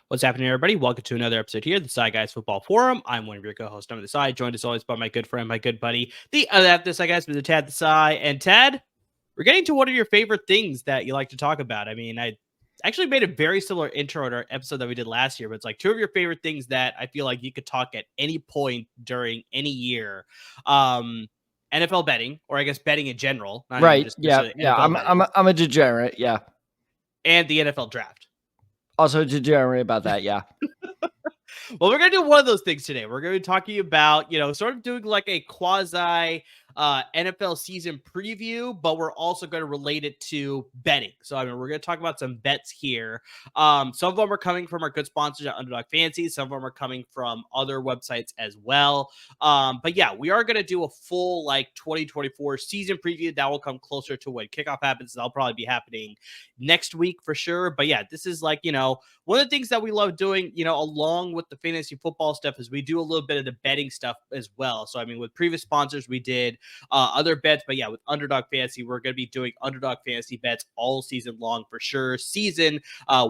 What's happening, everybody? Welcome to another episode here, the Side Guys Football Forum. I'm one of your co-hosts on the side, joined as always by my good friend, my good buddy, the other half of the Side Guys, Mr. Tad the Side. And Tad, we're getting to one of your favorite things that you like to talk about. I mean, I actually made a very similar intro to our episode that we did last year, but it's like two of your favorite things that I feel like you could talk at any point during any year. NFL betting, or I guess betting in general. Not Right. just Yeah. I'm a degenerate. Yeah. And the NFL draft. Also a degenerate about that. Yeah. Well, we're going to do one of those things today. We're going to be talking about, sort of doing like a quasi NFL season preview, but we're also going to relate it to betting. So, I mean, we're going to talk about some bets here. Some of them are coming from our good sponsors at Underdog Fantasy. Some of them are coming from other websites as well. But yeah, we are going to do a full 2024 season preview that will come closer to when kickoff happens. That'll probably be happening next week for sure. But yeah, this is one of the things that we love doing, along with the fantasy football stuff, is we do a little bit of the betting stuff as well. So, I mean, with previous sponsors, we did other bets, but yeah, with Underdog Fantasy, we're going to be doing Underdog Fantasy bets all season long for sure.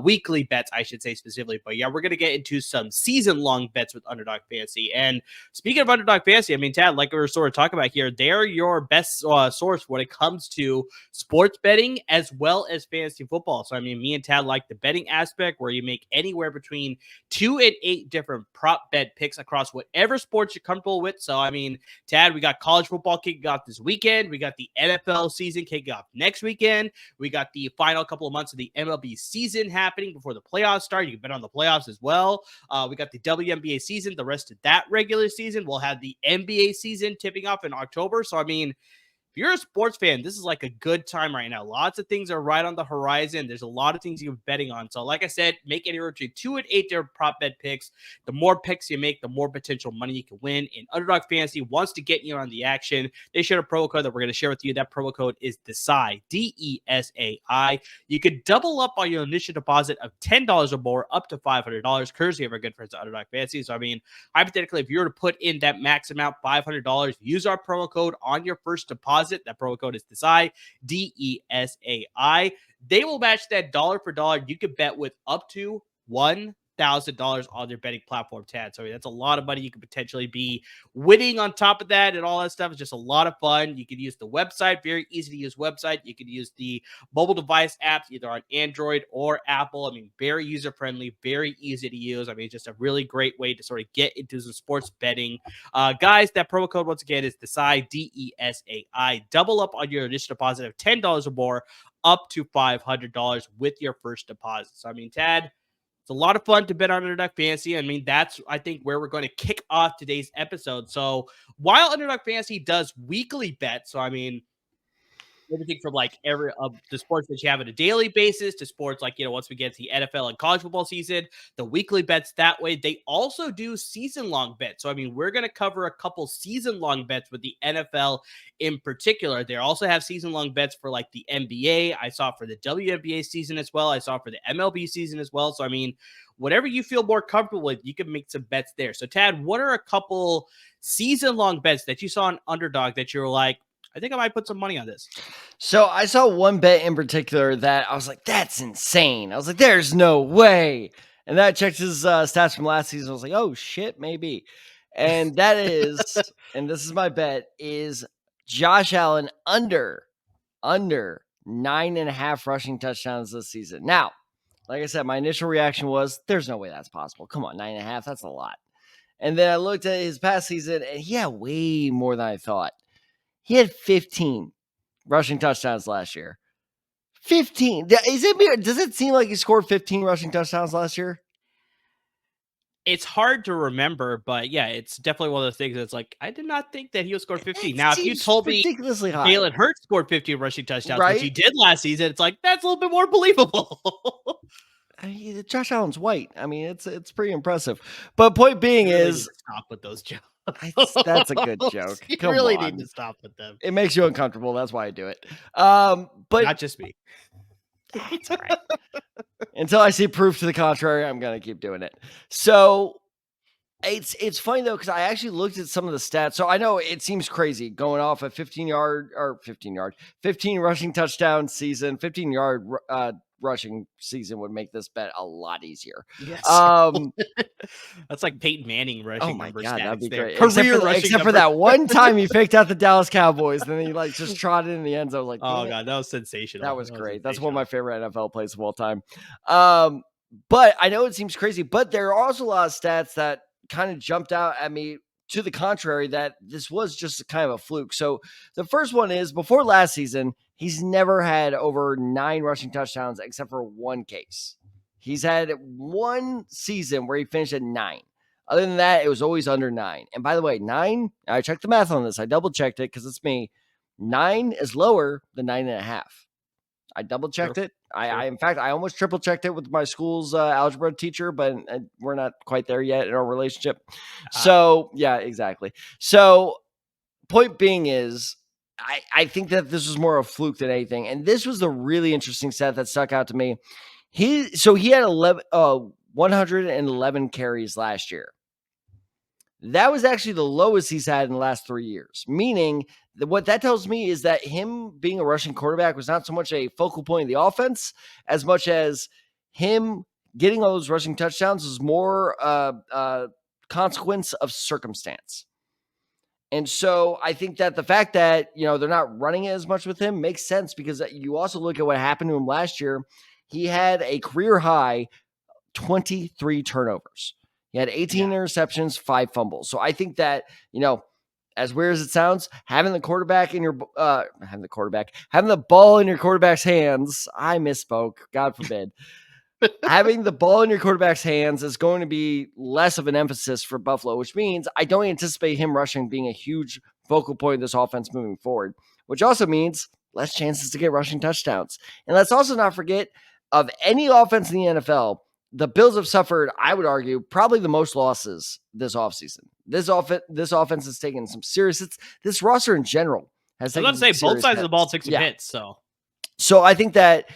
Weekly bets, I should say specifically. But yeah, we're going to get into some season long bets with Underdog Fantasy. And speaking of Underdog Fantasy, I mean, Tad, like we were sort of talking about here, they're your best source when it comes to sports betting as well as fantasy football. So, I mean, me and Tad like the betting aspect where you make anywhere between 2 and 8 different prop bet picks across whatever sports you're comfortable with. So, I mean, Tad, we got college football kicking off this weekend. We got the NFL season kicking off next weekend. We got the final couple of months of the MLB season happening before the playoffs start. You can bet on the playoffs as well. We got the WNBA season, the rest of that regular season. We'll have the NBA season tipping off in October. So, I mean, if you're a sports fan, this is like a good time right now. Lots of things are right on the horizon. There's a lot of things you're betting on. So like I said, make anywhere between 2 and 8 different prop bet picks. The more picks you make, the more potential money you can win. And Underdog Fantasy wants to get you on the action. They shared a promo code that we're going to share with you. That promo code is DESAI, DESAI. You could double up on your initial deposit of $10 or more, up to $500, courtesy of our good friends at Underdog Fantasy. So, I mean, hypothetically, if you were to put in that max amount, $500, use our promo code on your first deposit. That promo code is DESAI, DESAI. They will match that dollar for dollar. You could bet with up to $1,000 on their betting platform, Tad. So that's a lot of money you could potentially be winning on top of that, and all that stuff is just a lot of fun. You can use the website, very easy to use website. You can use the mobile device apps either on Android or Apple. I mean, very user friendly, very easy to use. I mean, just a really great way to sort of get into some sports betting. Guys, that promo code once again is DESAI, DESAI. Double up on your initial deposit of $10 or more, up to $500 with your first deposit. So, I mean, Tad, it's a lot of fun to bet on Underdog Fantasy. I mean, that's, I think, where we're going to kick off today's episode. So while Underdog Fantasy does weekly bets, so I mean, everything from every the sports that you have on a daily basis to sports once we get to the NFL and college football season, the weekly bets that way. They also do season-long bets. So, I mean, we're going to cover a couple season-long bets with the NFL in particular. They also have season-long bets for the NBA. I saw for the WNBA season as well. I saw for the MLB season as well. So, I mean, whatever you feel more comfortable with, you can make some bets there. So, Tad, what are a couple season-long bets that you saw on Underdog that you're like, I think I might put some money on this? So I saw one bet in particular that I was like, that's insane. I was like, there's no way. And then I checked his stats from last season. I was like, oh shit, maybe. And that is, and this is my bet, is Josh Allen under 9.5 rushing touchdowns this season. Now, like I said, my initial reaction was, there's no way that's possible. Come on, 9.5, that's a lot. And then I looked at his past season, and he had way more than I thought. He had 15 rushing touchdowns last year. 15. Does it seem like he scored 15 rushing touchdowns last year? It's hard to remember, but yeah, it's definitely one of those things that's like, I did not think that he'll score 50. It Now, if you seems told me ridiculously high, Jalen Hurts scored 50 rushing touchdowns, which he right? did last season, it's like, that's a little bit more believable. I mean, Josh Allen's white. I mean, it's pretty impressive. But point being You really need is, to stop with those jokes. that's a good joke. You Come really need on. to stop with them. It makes you uncomfortable. That's why I do it. But Not just me. it's all right. Until I see proof to the contrary, I'm gonna keep doing it. So it's funny though, because I actually looked at some of the stats. So I know it seems crazy going off a 15 rushing touchdown season, 15-yard rushing season would make this bet a lot easier. Yes. Um, That's like Peyton Manning rushing oh my number God, that'd stats be there. great. Career rushing Except for number. that one time he picked out the Dallas Cowboys, then he like just trotted in the end zone. Like, Oh damn it. God, that was sensational. That was great. That's one of my favorite NFL plays of all time. But I know it seems crazy, but there are also a lot of stats that kind of jumped out at me to the contrary, that this was just kind of a fluke. So the first one is, before last season, he's never had over 9 rushing touchdowns except for one case. He's had one season where he finished at 9. Other than that, it was always under 9. And by the way, 9, I checked the math on this. I double checked it because it's me. 9 is lower than 9.5. I double checked it. I in fact, I almost triple checked it with my school's algebra teacher, but we're not quite there yet in our relationship. So yeah, exactly. So point being is, I think that this was more a fluke than anything. And this was the really interesting stat that stuck out to me. He had 111 carries last year. That was actually the lowest he's had in the last 3 years, meaning that what that tells me is that him being a rushing quarterback was not so much a focal point of the offense as much as him getting all those rushing touchdowns was more consequence of circumstance. And so I think that the fact that, they're not running it as much with him makes sense, because you also look at what happened to him last year. He had a career high 23 turnovers. He had 18 interceptions, 5 fumbles. So I think that, as weird as it sounds, having the ball in your quarterback's hands, I misspoke, God forbid. Having the ball in your quarterback's hands is going to be less of an emphasis for Buffalo, which means I don't anticipate him rushing being a huge focal point of this offense moving forward, which also means less chances to get rushing touchdowns. And let's also not forget, of any offense in the NFL, the Bills have suffered, I would argue, probably the most losses this offseason. This offense has taken some serious hits. This roster in general has taken some serious hits. Both sides of the ball took some hits, So I think that,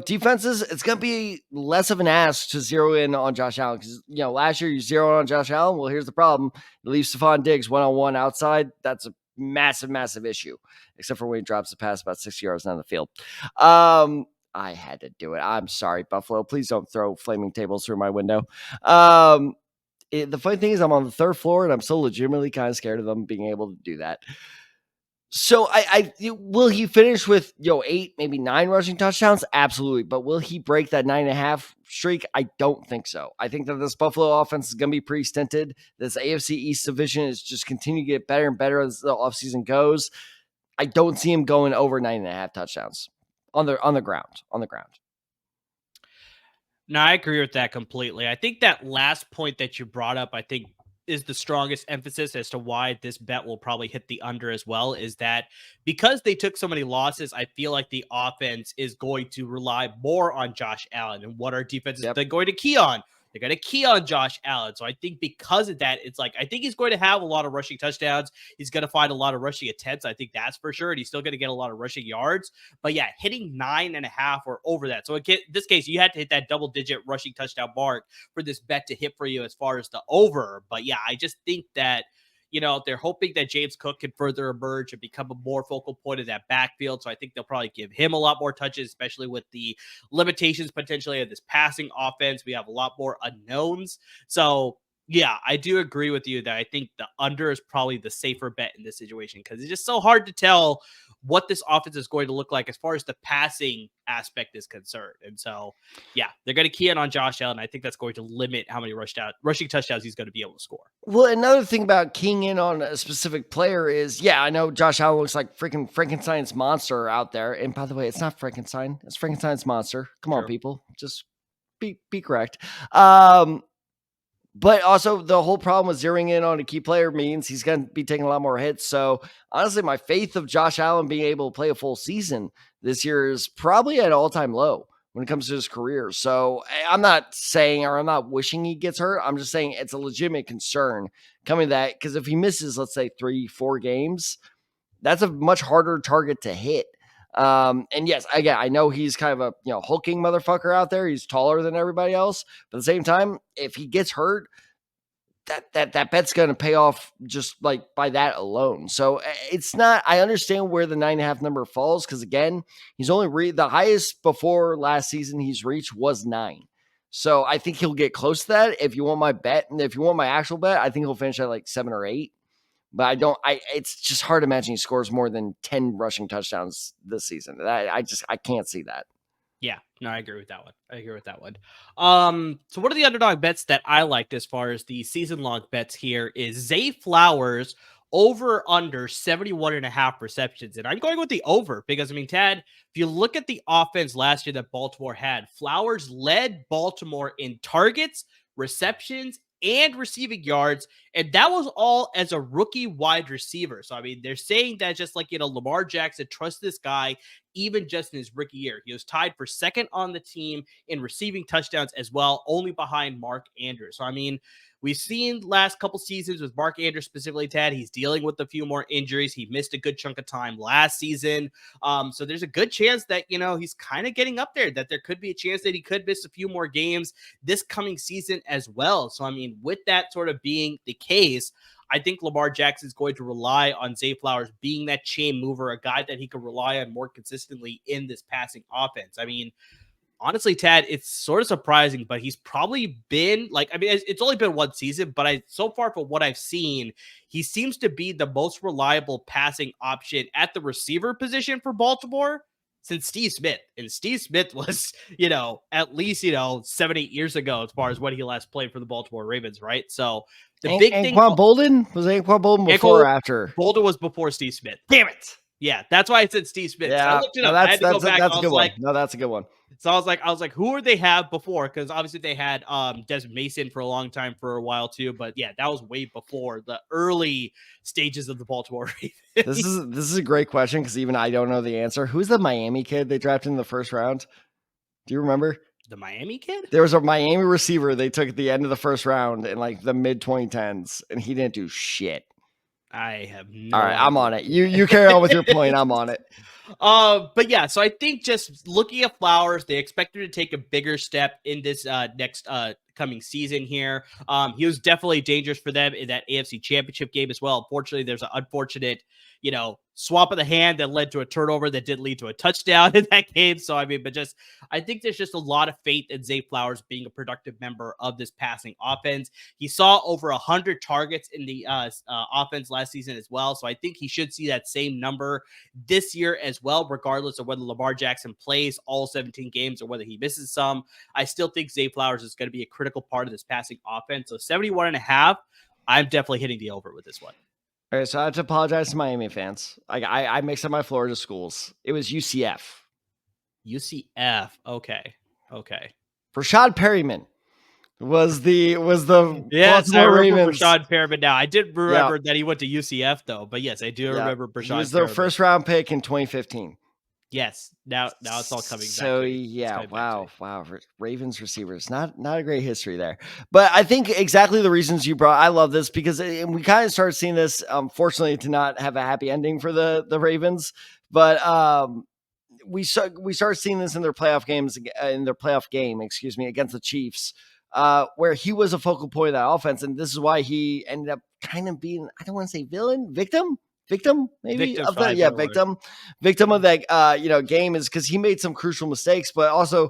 defenses, it's going to be less of an ask to zero in on Josh Allen, because, last year you zeroed on Josh Allen. Well, here's the problem. You leave Stefon Diggs one-on-one outside. That's a massive, massive issue, except for when he drops the pass about 60 yards down the field. I had to do it. I'm sorry, Buffalo. Please don't throw flaming tables through my window. The funny thing is, I'm on the 3rd floor, and I'm still legitimately kind of scared of them being able to do that. So will he finish with 8, maybe 9 rushing touchdowns? Absolutely. But will he break that 9.5 streak? I don't think so. I think that this Buffalo offense is going to be pretty stinted. This AFC East division is just continuing to get better and better as the offseason goes. I don't see him going over 9.5 touchdowns on the ground. No, I agree with that completely. I think that last point that you brought up, I think, is the strongest emphasis as to why this bet will probably hit the under as well, is that because they took so many losses, I feel like the offense is going to rely more on Josh Allen. And what our defense is they're going to key on? They're going to key on Josh Allen. So I think because of that, it's like, I think he's going to have a lot of rushing touchdowns. He's going to find a lot of rushing attempts. I think that's for sure. And he's still going to get a lot of rushing yards. But yeah, hitting 9.5 or over that. So in this case, you had to hit that double-digit rushing touchdown mark for this bet to hit for you as far as the over. But yeah, I just think that, they're hoping that James Cook can further emerge and become a more focal point of that backfield. So I think they'll probably give him a lot more touches, especially with the limitations potentially of this passing offense. We have a lot more unknowns. So yeah, I do agree with you that I think the under is probably the safer bet in this situation, because it's just so hard to tell what this offense is going to look like as far as the passing aspect is concerned. And so, yeah, they're going to key in on Josh Allen. I think that's going to limit how many rushing touchdowns he's going to be able to score. Well, another thing about keying in on a specific player is, I know Josh Allen looks like freaking Frankenstein's monster out there. And by the way, it's not Frankenstein. It's Frankenstein's monster. Come on, people. Just be correct. But also the whole problem with zeroing in on a key player means he's going to be taking a lot more hits. So honestly, my faith of Josh Allen being able to play a full season this year is probably at an all-time low when it comes to his career. So I'm not saying, or I'm not wishing he gets hurt. I'm just saying it's a legitimate concern coming to that, because if he misses, let's say 3-4 games, that's a much harder target to hit. And yes, again, I know he's kind of a hulking motherfucker out there. He's taller than everybody else, but at the same time, if he gets hurt, that bet's going to pay off just like by that alone. So it's not. I understand where the 9.5 number falls, because again, he's only the highest before last season he's reached was 9. So I think he'll get close to that. If you want my bet, and if you want my actual bet, I think he'll finish at like 7 or 8. But it's just hard to imagine he scores more than 10 rushing touchdowns this season. I can't see that. Yeah, no, I agree with that one. So one of the underdog bets that I liked as far as the season long bets here is Zay Flowers over under 71.5 receptions. And I'm going with the over because, I mean, Tad, if you look at the offense last year that Baltimore had, Flowers led Baltimore in targets, receptions, and receiving yards, and that was all as a rookie wide receiver. So, I mean, they're saying that just like, Lamar Jackson trusts this guy even just in his rookie year. He was tied for second on the team in receiving touchdowns as well, only behind Mark Andrews. So, I mean, we've seen last couple seasons with Mark Andrews specifically, Tad, he's dealing with a few more injuries. He missed a good chunk of time last season. So there's a good chance that, he's kind of getting up there, that there could be a chance that he could miss a few more games this coming season as well. So, I mean, with that sort of being the case, I think Lamar Jackson is going to rely on Zay Flowers being that chain mover, a guy that he can rely on more consistently in this passing offense. I mean, honestly, Tad, it's sort of surprising, but he's probably been it's only been one season, but so far from what I've seen, he seems to be the most reliable passing option at the receiver position for Baltimore since Steve Smith. And Steve Smith was, at least, 7-8 years ago, as far as when he last played for the Baltimore Ravens, right? So the big thing. Anquan Bolden? Was Anquan Bolden before or after? Bolden was before Steve Smith. Damn it. Yeah, that's why I said Steve Smith. Yeah, I looked it up. I had to go back. That's a good one. No, that's a good one. So I was like, who would they have before? Because obviously they had Desmond Mason for a long time, for a while too. But yeah, that was way before the early stages of the Baltimore Ravens. This is a great question, because even I don't know the answer. Who's the Miami kid they drafted in the first round? Do you remember? The Miami kid? There was a Miami receiver they took at the end of the first round in like the mid 2010s, and he didn't do shit. I have no All right, idea. I'm on it. You carry on with your point. I'm on it. But yeah, so I think just looking at Flowers, they expect him to take a bigger step in this next coming season here. He was definitely dangerous for them in that AFC Championship game as well. Unfortunately, there's an unfortunate, swap of the hand that led to a turnover that did lead to a touchdown in that game. So, I mean, I think there's just a lot of faith in Zay Flowers being a productive member of this passing offense. He saw over 100 targets in the offense last season as well. So I think he should see that same number this year as well, regardless of whether Lamar Jackson plays all 17 games or whether he misses some. I still think Zay Flowers is going to be a critical part of this passing offense. So 71.5, I'm definitely hitting the over with this one. All right, so I have to apologize to Miami fans. I mixed up my Florida schools. It was UCF. UCF. Okay. Rashad Perryman was the yes, I remember Ravens. Rashad Perryman now. I did remember that he went to UCF though, but yes, I do remember Rashad. He was their first round pick in 2015. Yes, now it's all coming back. So yeah, wow. Ravens receivers, not a great history there, but I think exactly the reasons you brought. I love this because we kind of started seeing this. Fortunately, to not have a happy ending for the Ravens, but we started seeing this in their playoff game against the Chiefs, where he was a focal point of that offense, and this is why he ended up kind of being, I don't want to say victim maybe victim of that. Victim of that game, is because he made some crucial mistakes, but also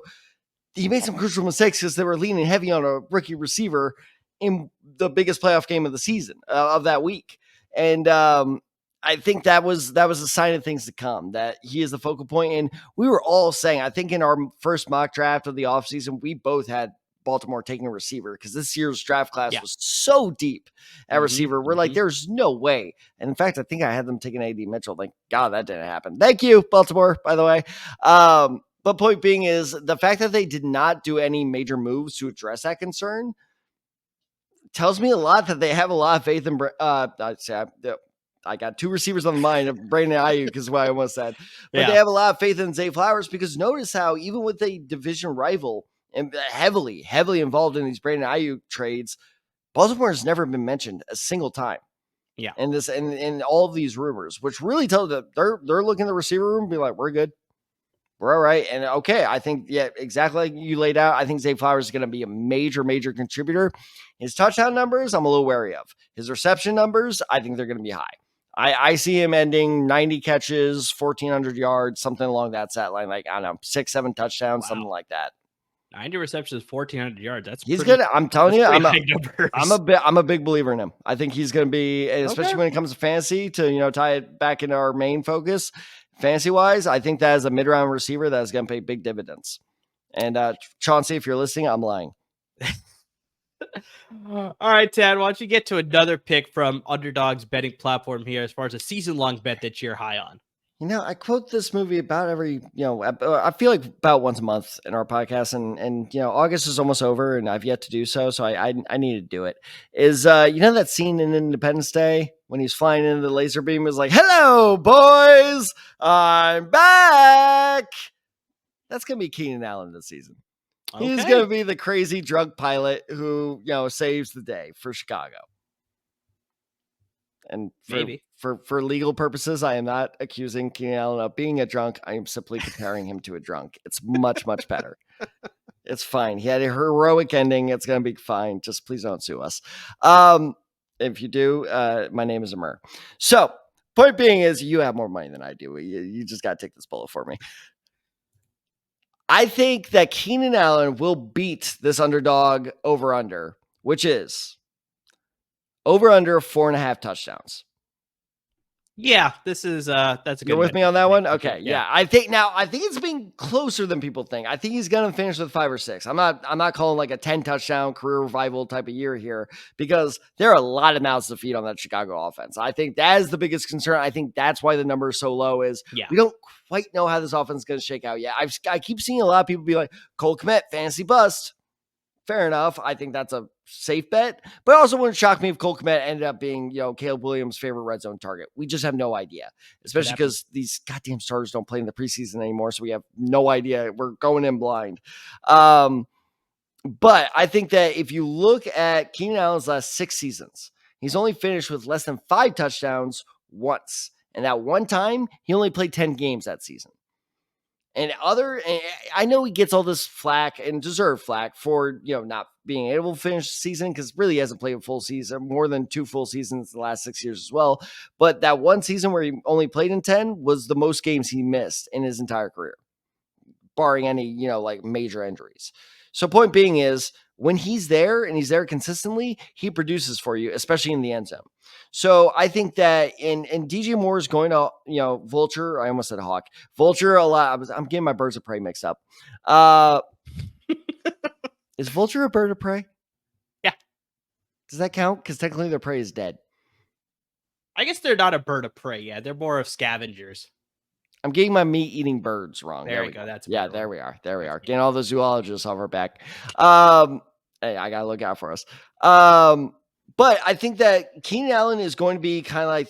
he made some crucial mistakes because they were leaning heavy on a rookie receiver in the biggest playoff game of the season of that week. And I think that was a sign of things to come, that he is the focal point. And we were all saying, I think in our first mock draft of the offseason, we both had Baltimore taking a receiver because this year's draft class was so deep at receiver. We're like, there's no way. And in fact, I think I had them taking AD Mitchell. Like, God, that didn't happen. Thank you, Baltimore, by the way. But point being is the fact that they did not do any major moves to address that concern. tells me a lot that they have a lot of faith in. I got two receivers on the mind of Brandon Ayuk is what I almost said, but they have a lot of faith in Zay Flowers because notice how even with a division rival and heavily involved in these Brandon Ayuk trades, Baltimore has never been mentioned a single time. Yeah. And this and all of these rumors, which really tell that they're looking at the receiver room and be like, we're good. We're all right. And okay, I think, yeah, exactly like you laid out. I think Zay Flowers is going to be a major contributor. His touchdown numbers, I'm a little wary of. His reception numbers, I think they're going to be high. I see him ending 90 catches, 1,400 yards, something along that stat line. Like, I don't know, 6-7 touchdowns, something like that. 90 receptions, 1,400 yards. He's good. I'm telling you, I'm a big believer in him. I think he's going to be, especially when it comes to fantasy, to tie it back into our main focus. Fantasy wise, I think that is a mid-round receiver that is going to pay big dividends. And Chauncey, if you're listening, I'm lying. All right, Tad, why don't you get to another pick from Underdog's betting platform here as far as a season-long bet that you're high on? I quote this movie about every, I feel like about once a month in our podcast, and August is almost over, and I've yet to do so, so I need to do it. Is that scene in Independence Day when he's flying into the laser beam is like, "Hello, boys, I'm back." That's gonna be Keenan Allen this season. Okay. He's gonna be the crazy drug pilot who saves the day for Chicago. And for legal purposes, I am not accusing Keenan Allen of being a drunk. I am simply comparing him to a drunk. It's much better. It's fine. He had a heroic ending. It's going to be fine. Just please don't sue us. If you do, my name is Amir. So point being is you have more money than I do. You just got to take this bullet for me. I think that Keenan Allen will beat this underdog over-under, which is over-under 4.5 touchdowns. Yeah, this is that's a good. You're with me on that one? Okay. Yeah. I think it's been closer than people think. I think he's gonna finish with 5 or 6. I'm not calling like a 10 touchdown career revival type of year here because there are a lot of mouths to feed on that Chicago offense. I think that is the biggest concern. I think that's why the number is so low is we don't quite know how this offense is gonna shake out yet. I keep seeing a lot of people be like, Cole Kmet, fantasy bust. Fair enough. I think that's a safe bet, but also wouldn't shock me if Cole Kmet ended up being, Caleb Williams' favorite red zone target. We just have no idea, especially because these goddamn starters don't play in the preseason anymore. So we have no idea. We're going in blind. But I think that if you look at Keenan Allen's last 6 seasons, he's only finished with less than 5 touchdowns once. And that one time he only played 10 games that season. And I know he gets all this flack and deserved flack for, not being able to finish the season because really he hasn't played a full season, more than 2 full seasons the last 6 years as well. But that one season where he only played in 10 was the most games he missed in his entire career, barring any, major injuries. So point being is when he's there and he's there consistently, he produces for you, especially in the end zone. So I think that in DJ Moore is going to, vulture. I almost said hawk. Vulture a lot. I'm getting my birds of prey mixed up. Is vulture a bird of prey? Yeah. Does that count? Because technically their prey is dead. I guess they're not a bird of prey. Yeah, they're more of scavengers. I'm getting my meat-eating birds wrong. There we go. That's there we are. Getting all the zoologists off our back. Hey, I gotta look out for us. But I think that Keenan Allen is going to be kind of like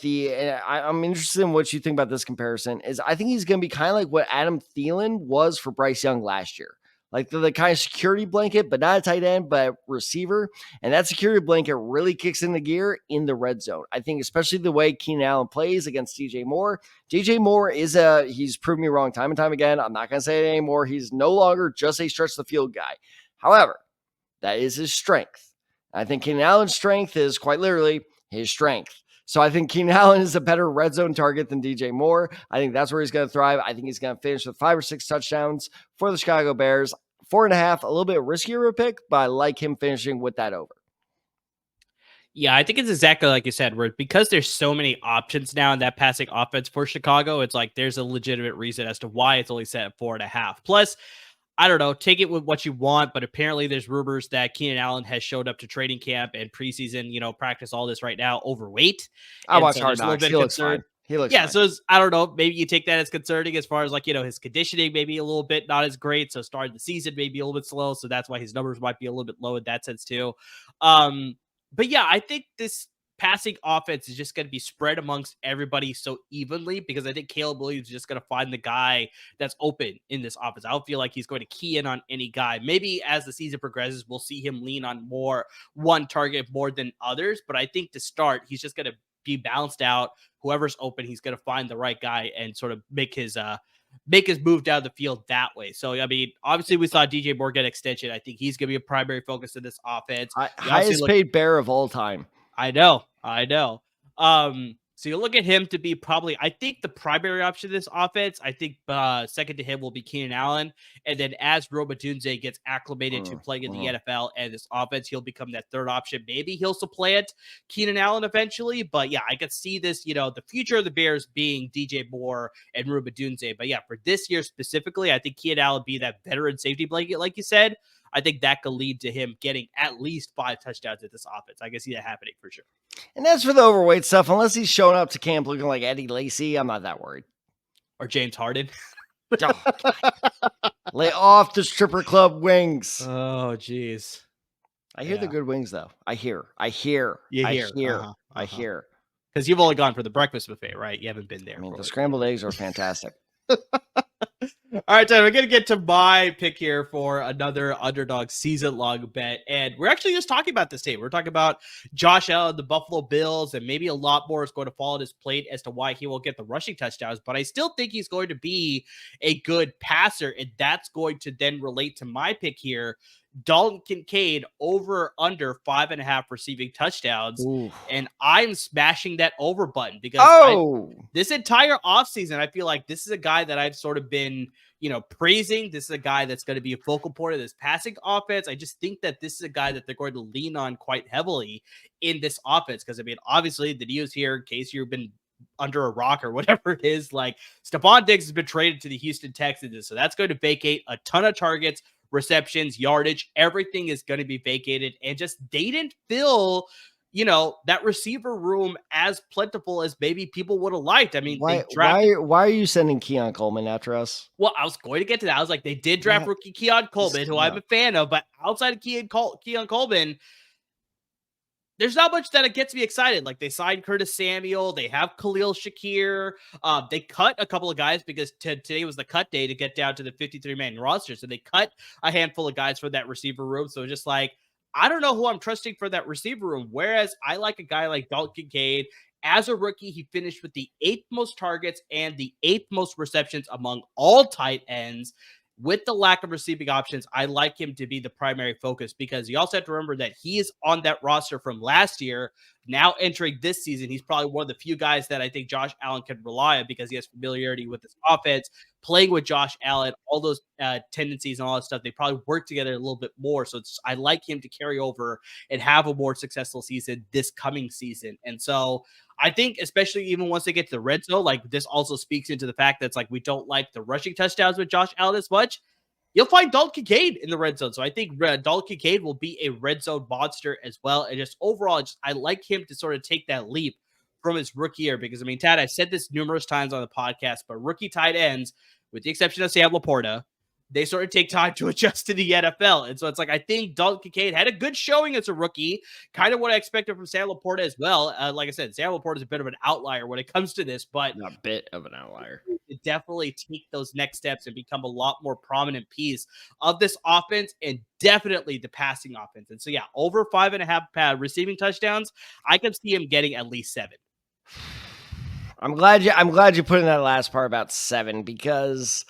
I'm interested in what you think about this comparison. Is I think he's going to be kind of like what Adam Thielen was for Bryce Young last year. Like the kind of security blanket, but not a tight end, but receiver. And that security blanket really kicks into gear in the red zone. I think especially the way Keenan Allen plays against DJ Moore. DJ Moore he's proven me wrong time and time again. I'm not going to say it anymore. He's no longer just a stretch the field guy. However, that is his strength. I think Keenan Allen's strength is quite literally his strength. So I think Keenan Allen is a better red zone target than DJ Moore. I think that's where he's going to thrive. I think he's going to finish with 5 or 6 touchdowns for the Chicago Bears. 4.5, a little bit riskier of a pick, but I like him finishing with that over. Yeah, I think it's exactly like you said, where because there's so many options now in that passing offense for Chicago, it's like there's a legitimate reason as to why it's only set at 4.5. Plus, I don't know, take it with what you want, but apparently there's rumors that Keenan Allen has showed up to training camp and preseason, practice, all this right now, overweight. I watch Hard Knocks. He looks fine. Yeah, so I don't know, maybe you take that as concerning as far as his conditioning maybe a little bit not as great. So starting the season maybe a little bit slow. So that's why his numbers might be a little bit low in that sense too. But yeah, I think this passing offense is just going to be spread amongst everybody so evenly because I think Caleb Williams is just going to find the guy that's open in this offense. I don't feel like he's going to key in on any guy. Maybe as the season progresses, we'll see him lean on more one target more than others. But I think to start, he's just going to be balanced out. Whoever's open, he's going to find the right guy and sort of make his move down the field that way. So, I mean, obviously we saw DJ Moore get extension. I think he's going to be a primary focus of this offense. Highest paid bear of all time. I know. So you look at him to be probably, I think, the primary option of this offense. I think second to him will be Keenan Allen. And then as Romadunze gets acclimated to playing in the NFL and this offense, he'll become that third option. Maybe he'll supplant Keenan Allen eventually. But yeah, I could see this, the future of the Bears being DJ Moore and Romadunze. But yeah, for this year specifically, I think Keenan Allen be that veteran safety blanket, like you said. I think that could lead to him getting at least 5 touchdowns at this offense. I can see that happening for sure. And as for the overweight stuff, unless he's showing up to camp looking like Eddie Lacy, I'm not that worried. Or James Harden. Oh, lay off the stripper club wings. Oh, jeez. I hear the good wings, though. I hear. You hear. I hear. Because you've only gone for the breakfast buffet, right? You haven't been there. I mean, the scrambled eggs are fantastic. All right, Tyler, we're going to get to my pick here for another underdog season-long bet. And we're actually just talking about this team. We're talking about Josh Allen, the Buffalo Bills, and maybe a lot more is going to fall on his plate as to why he won't get the rushing touchdowns. But I still think he's going to be a good passer, and that's going to then relate to my pick here. Dalton Kincaid over under 5.5 receiving touchdowns. Ooh. And I'm smashing that over button because this entire offseason, I feel like this is a guy that I've sort of been, praising. This is a guy that's going to be a focal point of this passing offense. I just think that this is a guy that they're going to lean on quite heavily in this offense. Because, I mean, obviously the news here, in case you've been under a rock or whatever it is, like Stefon Diggs has been traded to the Houston Texans. So that's going to vacate a ton of targets, receptions, yardage, everything is going to be vacated. And just they didn't fill, that receiver room as plentiful as maybe people would have liked. I mean, why are you sending Keon Coleman after us? Well, I was going to get to that. I was like, they did draft rookie Keon Coleman, who I'm a fan of, but outside of Keon Coleman, there's not much that it gets me excited. Like, they signed Curtis Samuel. They have Khalil Shakir. They cut a couple of guys because today was the cut day to get down to the 53-man roster. So they cut a handful of guys for that receiver room. So just like, I don't know who I'm trusting for that receiver room. Whereas I like a guy like Dalton Kincaid. As a rookie, he finished with the 8th most targets and the 8th most receptions among all tight ends. With the lack of receiving options, I like him to be the primary focus because you also have to remember that he is on that roster from last year. Now entering this season, he's probably one of the few guys that I think Josh Allen can rely on because he has familiarity with this offense, playing with Josh Allen, all those tendencies and all that stuff. They probably work together a little bit more. So I like him to carry over and have a more successful season this coming season. And so I think, especially even once they get to the red zone, like this also speaks into the fact that it's like we don't like the rushing touchdowns with Josh Allen as much. You'll find Dalton Kincaid in the red zone. So I think Dalton Kincaid will be a red zone monster as well. And just overall, I like him to sort of take that leap from his rookie year because, I mean, Tad, I've said this numerous times on the podcast, but rookie tight ends, with the exception of Sam Laporta, they sort of take time to adjust to the NFL. And so it's like, I think Dalton Kincaid had a good showing as a rookie, kind of what I expected from Sam Laporta as well. Like I said, Sam Laporta is a bit of an outlier when it comes to this, but a bit of an outlier. Definitely take those next steps and become a lot more prominent piece of this offense and definitely the passing offense. And so, yeah, over 5.5 receiving touchdowns, I can see him getting at least 7. I'm glad you put in that last part about 7 because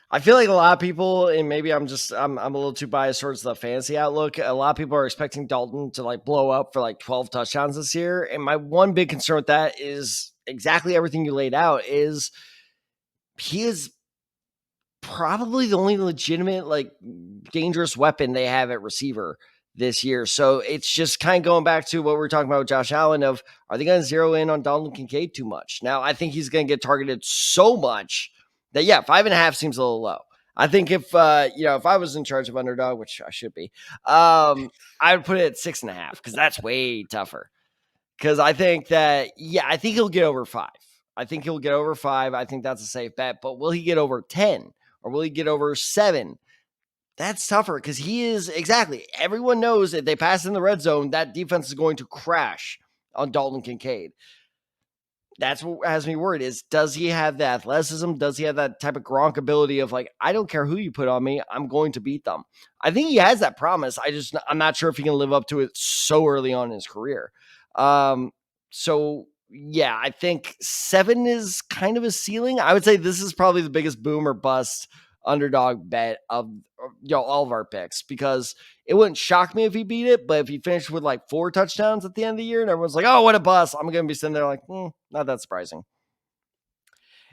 I feel like a lot of people, and maybe I'm a little too biased towards the fantasy outlook. A lot of people are expecting Dalton to like blow up for like 12 touchdowns this year. And my one big concern with that is exactly everything you laid out is he is probably the only legitimate, like dangerous weapon they have at receiver this year. So it's just kind of going back to what we were talking about with Josh Allen of, are they going to zero in on Dalton Kincaid too much? Now, I think he's going to get targeted so much that, 5.5 seems a little low. I think if I was in charge of underdog, which I should be, I would put it at 6.5 because that's way tougher. Because I think that, I think he'll get over 5. I think that's a safe bet. But will he get over 10 or will he get over 7? That's tougher because he is exactly. Everyone knows if they pass in the red zone, that defense is going to crash on Dalton Kincaid. That's what has me worried is, does he have the athleticism? Does he have that type of Gronk ability of like, I don't care who you put on me, I'm going to beat them. I think he has that promise. I'm not sure if he can live up to it so early on in his career. So yeah, I think 7 is kind of a ceiling. I would say this is probably the biggest boom or bust underdog bet of all of our picks, because it wouldn't shock me if he beat it, but if he finished with like 4 touchdowns at the end of the year and everyone's like, oh, what a bust, I'm going to be sitting there like, not that surprising.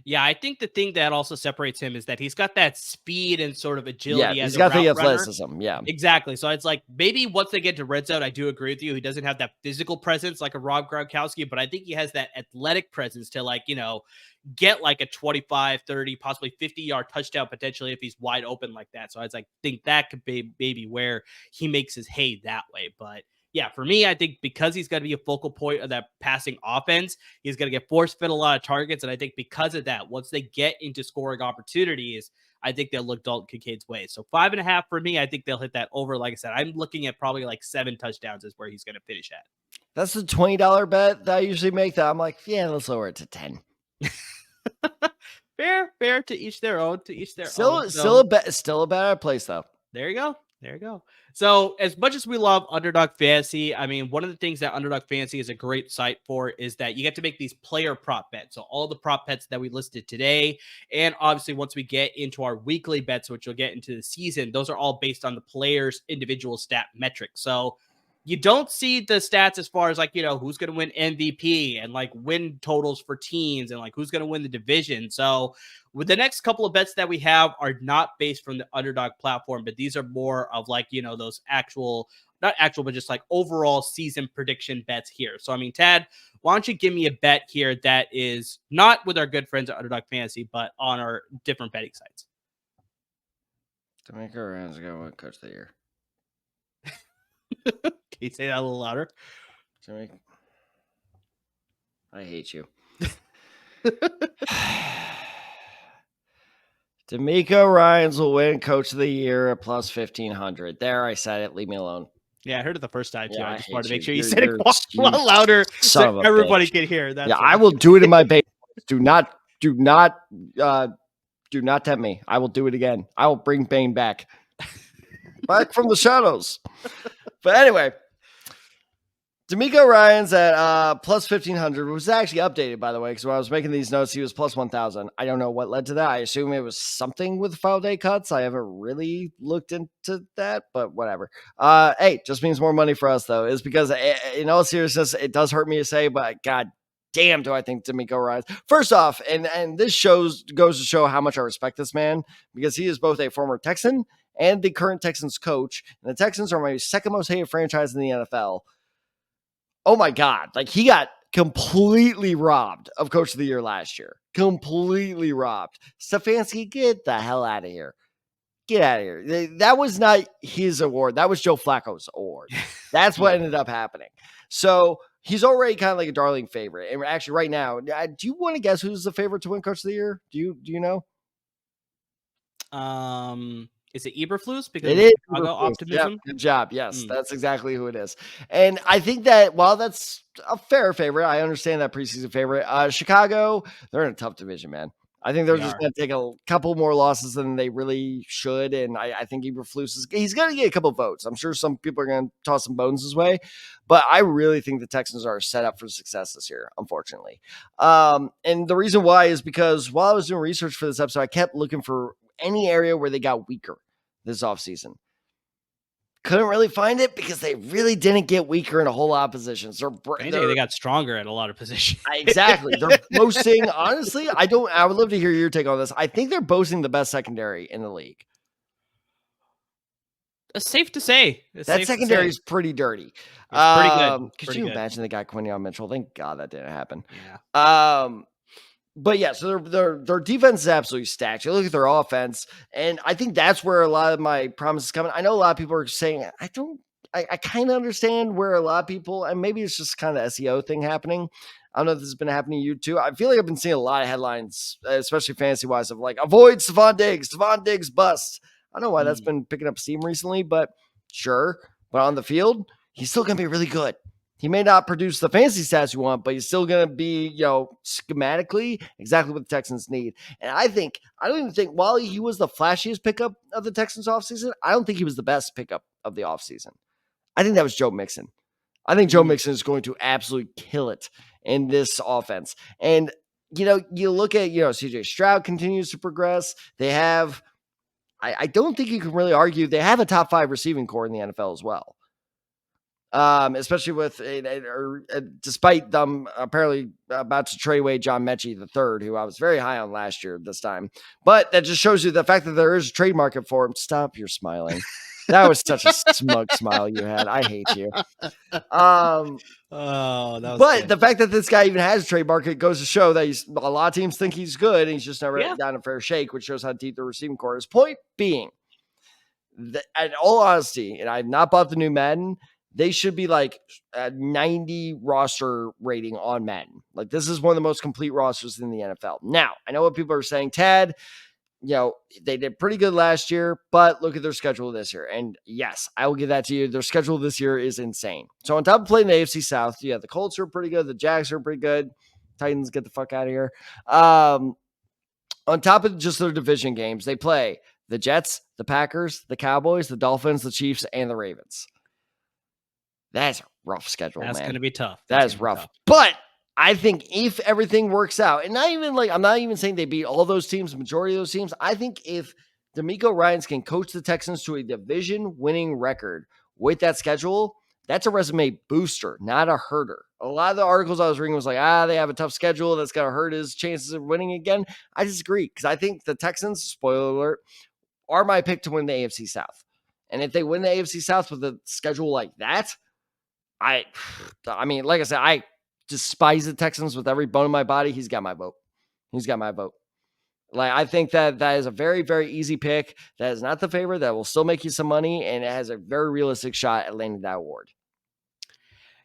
Yeah, I think the thing that also separates him is that he's got that speed and sort of agility as he's a got the route runner. athleticism. Yeah, exactly. So it's like maybe once they get to red zone, I do agree with you. He doesn't have that physical presence like a Rob Gronkowski, but I think he has that athletic presence to like, get like a 25, 30, possibly 50-yard touchdown potentially if he's wide open like that. So I was like, think that could be maybe where he makes his hay that way. But yeah, for me, I think because he's going to be a focal point of that passing offense, he's going to get force-fed a lot of targets. And I think because of that, once they get into scoring opportunities, I think they'll look Dalton Kincaid's way. So 5.5 for me, I think they'll hit that over. Like I said, I'm looking at probably like 7 touchdowns is where he's going to finish at. That's the $20 bet that I usually make that I'm like, yeah, let's lower it to 10. Fair to each their own, to each their own. Still a better place though. There you go. So as much as we love Underdog Fantasy, I mean, one of the things that Underdog Fantasy is a great site for is that you get to make these player prop bets. So all the prop bets that we listed today, and obviously once we get into our weekly bets, which we'll get into the season, those are all based on the player's individual stat metrics. So you don't see the stats as far as like, who's going to win MVP and like win totals for teams and like who's going to win the division. So with the next couple of bets that we have are not based from the Underdog platform, but these are more of like, those not actual, but just like overall season prediction bets here. So, I mean, Tad, why don't you give me a bet here that is not with our good friends at Underdog Fantasy, but on our different betting sites? DeMeco Ryans going to win Coach of the Year. Can you say that a little louder? I hate you. DeMeco Ryans will win Coach of the Year at plus 1,500. There, I said it. Leave me alone. Yeah, I heard it the first time too. Yeah, I just wanted to make sure you said it a lot louder so everybody can hear. That's I will do it in my base. Do not tempt me. I will do it again. I will bring Bane back from the shadows. But anyway, DeMeco Ryans at plus 1,500 was actually updated, by the way, because when I was making these notes, he was plus 1,000. I don't know what led to that. I assume it was something with 5-day cuts. I haven't really looked into that, but whatever. Hey, just means more money for us, though. Is because, in all seriousness, it does hurt me to say, but God damn, do I think DeMeco Ryans. First off, and this goes to show how much I respect this man, because he is both a former Texan and the current Texans coach. And the Texans are my second most hated franchise in the NFL. Oh my God. Like, he got completely robbed of Coach of the Year last year. Completely robbed. Stefanski, get the hell out of here. Get out of here. That was not his award. That was Joe Flacco's award. That's what ended up happening. So he's already kind of like a darling favorite. And actually right now, do you want to guess who's the favorite to win Coach of the Year? Do you know? Is it Eberflus? Because it is Chicago optimism. Yep, good job. Yes, that's exactly who it is. And I think that while that's a fair favorite, I understand that preseason favorite. Chicago, they're in a tough division, man. I think they're just going to take a couple more losses than they really should. And I think Eberflus he's going to get a couple votes. I'm sure some people are going to toss some bones his way, but I really think the Texans are set up for success this year, unfortunately. And the reason why is because while I was doing research for this episode, I kept looking for any area where they got weaker this offseason. Couldn't really find it because they really didn't get weaker in a whole lot of positions. They got stronger at a lot of positions. Exactly. They're boasting. Honestly, I would love to hear your take on this. I think they're boasting the best secondary in the league. It's safe to say. That secondary is pretty dirty. It's pretty good. Could you imagine the guy Quinion Mitchell? Thank God that didn't happen. Yeah. But yeah, so their defense is absolutely stacked. You look at their offense, and I think that's where a lot of my promise is coming. I know a lot of people are saying, I kind of understand where a lot of people, and maybe it's just kind of the SEO thing happening. I don't know if this has been happening to you too. I feel like I've been seeing a lot of headlines, especially fantasy wise, of like, avoid Stefon Diggs bust. I don't know why that's been picking up steam recently, but sure. But on the field, he's still going to be really good. He may not produce the fancy stats you want, but he's still going to be, schematically exactly what the Texans need. And I don't even think, while he was the flashiest pickup of the Texans offseason, I don't think he was the best pickup of the offseason. I think that was Joe Mixon. I think Joe Mixon is going to absolutely kill it in this offense. And, you look at, CJ Stroud continues to progress. They have, I don't think you can really argue, they have a top 5 receiving core in the NFL as well. Especially with, despite them apparently about to trade away John Mechie III, who I was very high on last year this time. But that just shows you the fact that there is a trade market for him. Stop your smiling. That was such a smug smile you had. I hate you. But the fact that this guy even has a trade market goes to show that a lot of teams think he's good, and he's just never gotten a fair shake, which shows how deep the receiving core is. Point being, in all honesty, and I've not bought the new Madden, they should be like a 90 roster rating on Madden. Like, this is one of the most complete rosters in the NFL. Now, I know what people are saying, Tad, they did pretty good last year, but look at their schedule this year. And yes, I will give that to you. Their schedule this year is insane. So on top of playing the AFC South, the Colts are pretty good. The Jags are pretty good. Titans, get the fuck out of here. On top of just their division games, they play the Jets, the Packers, the Cowboys, the Dolphins, the Chiefs, and the Ravens. That's a rough schedule, man. That's going to be tough. That is rough. But I think if everything works out, and I'm not even saying they beat all those teams, the majority of those teams. I think if DeMeco Ryans can coach the Texans to a division-winning record with that schedule, that's a resume booster, not a hurter. A lot of the articles I was reading was like, they have a tough schedule that's going to hurt his chances of winning again. I disagree, because I think the Texans, spoiler alert, are my pick to win the AFC South. And if they win the AFC South with a schedule like that, I mean, like I said, I despise the Texans with every bone in my body. He's got my vote. Like, I think that is a very, very easy pick. That is not the favorite. That will still make you some money, and it has a very realistic shot at landing that award.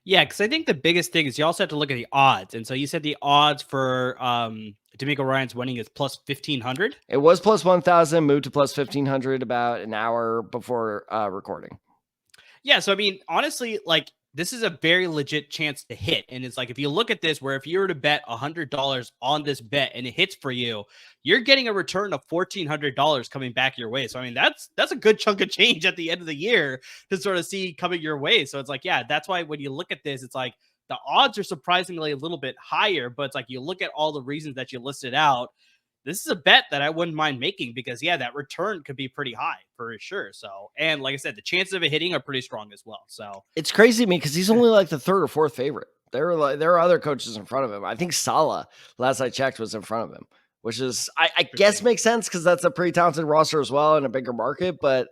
Yeah, because I think the biggest thing is you also have to look at the odds. And so you said the odds for DeMeco Ryans winning is plus 1,500? It was plus 1,000, moved to plus 1,500 about an hour before recording. Yeah, so I mean, honestly, like, this is a very legit chance to hit. And it's like, if you look at this, where if you were to bet $100 on this bet and it hits for you, you're getting a return of $1,400 coming back your way. So, I mean, that's a good chunk of change at the end of the year to sort of see coming your way. So it's like, yeah, that's why when you look at this, it's like the odds are surprisingly a little bit higher, but it's like, you look at all the reasons that you listed out. This is a bet that I wouldn't mind making because, yeah, that return could be pretty high for sure. So, and like I said, the chances of it hitting are pretty strong as well. So it's crazy to me because he's only like the 3rd or 4th favorite. There are other coaches in front of him. I think Saleh, last I checked, was in front of him, which is, I guess, makes sense because that's a pretty talented roster as well in a bigger market. But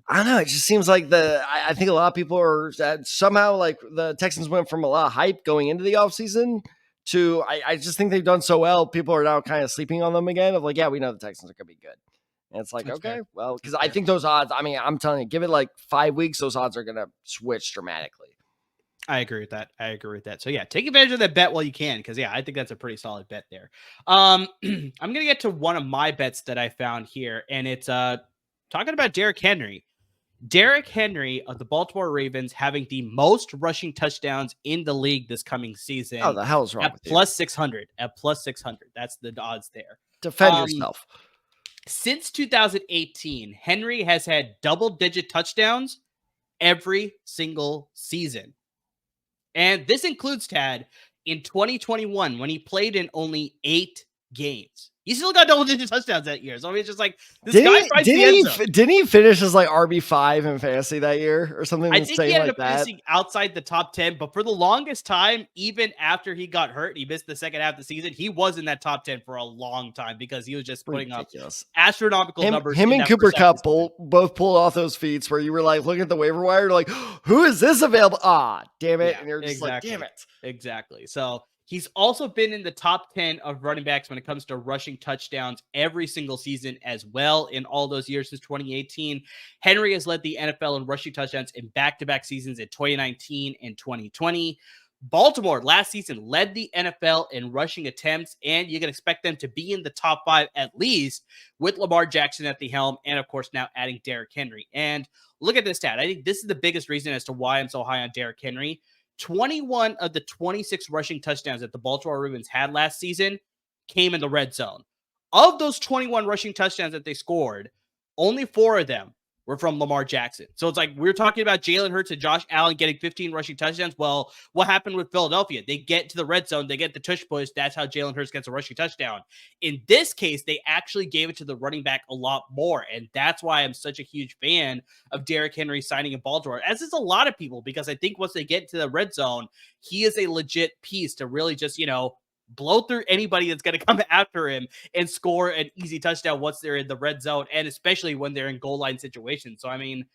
I don't know. It just seems like I think a lot of people are somehow like the Texans went from a lot of hype going into the offseason to I just think they've done so well. People are now kind of sleeping on them again of like, yeah, we know the Texans are going to be good. And it's like, that's okay, fair. Well, because I think those odds, I mean, I'm telling you, give it like 5 weeks, those odds are going to switch dramatically. I agree with that. So yeah, take advantage of that bet while you can. Because yeah, I think that's a pretty solid bet there. I'm going to get to one of my bets that I found here. And it's talking about Derrick Henry. Derrick Henry of the Baltimore Ravens having the most rushing touchdowns in the league this coming season. Oh, the hell's wrong with you? Plus 600. At plus 600. That's the odds there. Defend yourself. Since 2018, Henry has had double-digit touchdowns every single season. And this includes, Tad, in 2021 when he played in only 8 games. He still got double-digit touchdowns that year. So I mean, it's just like this guy finds the end zone. Didn't he finish as like RB5 in fantasy that year or something? I think he ended up finishing outside the top 10, but for the longest time, even after he got hurt, he missed the second half of the season. He was in that top 10 for a long time because he was just putting up astronomical numbers. Him and Cooper Kupp both pulled off those feats where you were like looking at the waiver wire, like, who is this available? Damn it! Yeah, and you're just like, damn it. Exactly. So. He's also been in the top 10 of running backs when it comes to rushing touchdowns every single season as well in all those years since 2018. Henry has led the NFL in rushing touchdowns in back-to-back seasons in 2019 and 2020. Baltimore last season led the NFL in rushing attempts, and you can expect them to be in the top 5 at least with Lamar Jackson at the helm, and of course now adding Derrick Henry. And look at this stat. I think this is the biggest reason as to why I'm so high on Derrick Henry. 21 of the 26 rushing touchdowns that the Baltimore Ravens had last season came in the red zone. Of those 21 rushing touchdowns that they scored, only 4 of them were from Lamar Jackson. So it's like we're talking about Jalen Hurts and Josh Allen getting 15 rushing touchdowns. Well, what happened with Philadelphia? They get to the red zone, they get the tush push. That's how Jalen Hurts gets a rushing touchdown. In this case, they actually gave it to the running back a lot more. And that's why I'm such a huge fan of Derrick Henry signing in Baltimore, as is a lot of people, because I think once they get to the red zone, he is a legit piece to really just, blow through anybody that's going to come after him and score an easy touchdown once they're in the red zone, and especially when they're in goal line situations. So, I mean,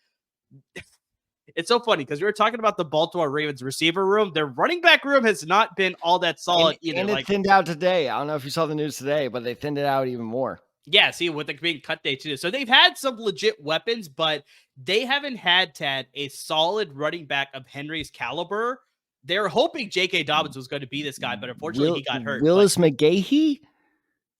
it's so funny because we were talking about the Baltimore Ravens receiver room. Their running back room has not been all that solid either. And it thinned out today. I don't know if you saw the news today, but they thinned it out even more. Yeah, see, with it being cut day too. So they've had some legit weapons, but they haven't had a solid running back of Henry's caliber. They're hoping J.K. Dobbins was going to be this guy, but unfortunately he got hurt. Willis McGahee?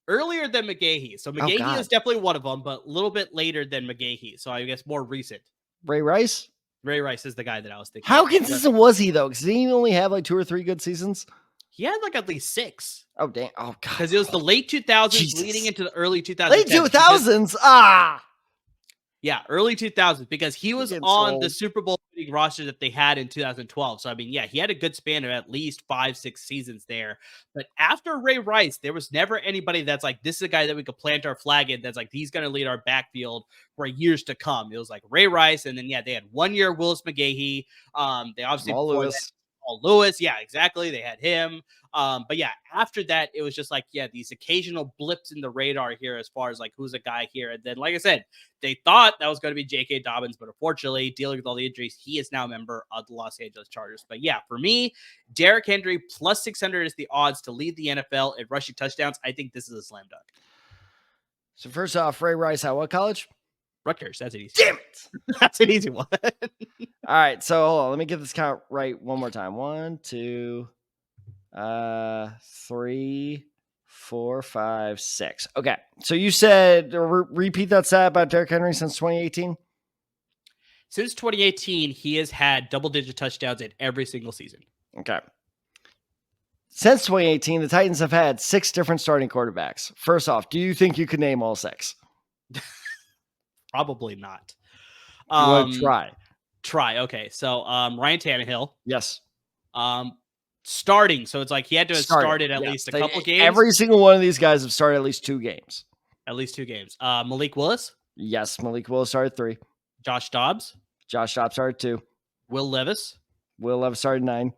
Earlier than McGahee. So McGahee is definitely one of them, but a little bit later than McGahee. So I guess more recent. Ray Rice? Ray Rice is the guy that I was thinking. How consistent was he, though? Because didn't he only have like 2 or 3 good seasons? He had like at least 6. Oh, damn. Oh, God. Because it was the late 2000s leading into the early 2000s. Late 2000s? Yeah, early 2000s, because he was on the Super Bowl winning roster that they had in 2012. So, I mean, yeah, he had a good span of at least 5-6 seasons there. But after Ray Rice, there was never anybody that's like, this is a guy that we could plant our flag in that's like, he's going to lead our backfield for years to come. It was like Ray Rice, and then, yeah, they had 1 year Willis McGahee. They obviously Paul Lewis. Yeah, exactly. They had him. But yeah, after that, it was just like, yeah, these occasional blips in the radar here as far as like who's a guy here. And then, like I said, they thought that was going to be J.K. Dobbins, but unfortunately, dealing with all the injuries, he is now a member of the Los Angeles Chargers. But yeah, for me, Derrick Henry plus 600 is the odds to lead the NFL in rushing touchdowns. I think this is a slam dunk. So first off, Ray Rice at what college? Rutgers. That's an easy. Damn it. That's an easy one. All right. So hold on. Let me get this count right one more time. 1, 2, 3, 4, 5, 6. Okay. So you said, repeat that stat about Derrick Henry since 2018? Since 2018, he has had double-digit touchdowns in every single season. Okay. Since 2018, the Titans have had 6 different starting quarterbacks. First off, do you think you could name all 6? Probably not. You want to try. Okay. So, Ryan Tannehill. Yes. Starting. So it's like he had to have started at least a couple games. Every single one of these guys have started at least 2 games. At least 2 games. Malik Willis. Yes. Malik Willis started 3. Josh Dobbs. Josh Dobbs started 2. Will Levis. Will Levis started 9.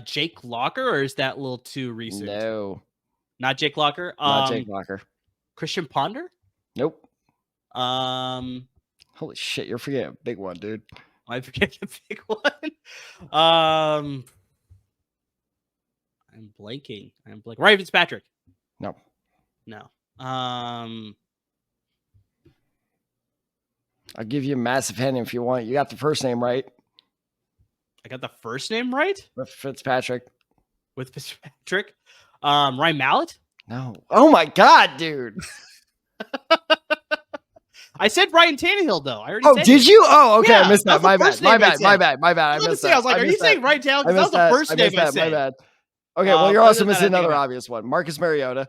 Jake Locker, or is that a little too recent? No. Not Jake Locker. Not Jake Locker. Christian Ponder? Nope. Holy shit, you're forgetting a big one, dude. I forget the big one. I'm blanking. Ryan Fitzpatrick. No. I'll give you a massive hint if you want. You got the first name right. I got the first name right? With Fitzpatrick. Ryan Mallett? No. Oh my God, dude. I said Ryan Tannehill, though. I already said did you? Oh, okay. Yeah, I missed that. My bad. I missed that. I was like, are you saying Ryan Tannehill? Because that was the first name I said. My bad. Okay, well, you're also missing another obvious one. Marcus Mariota.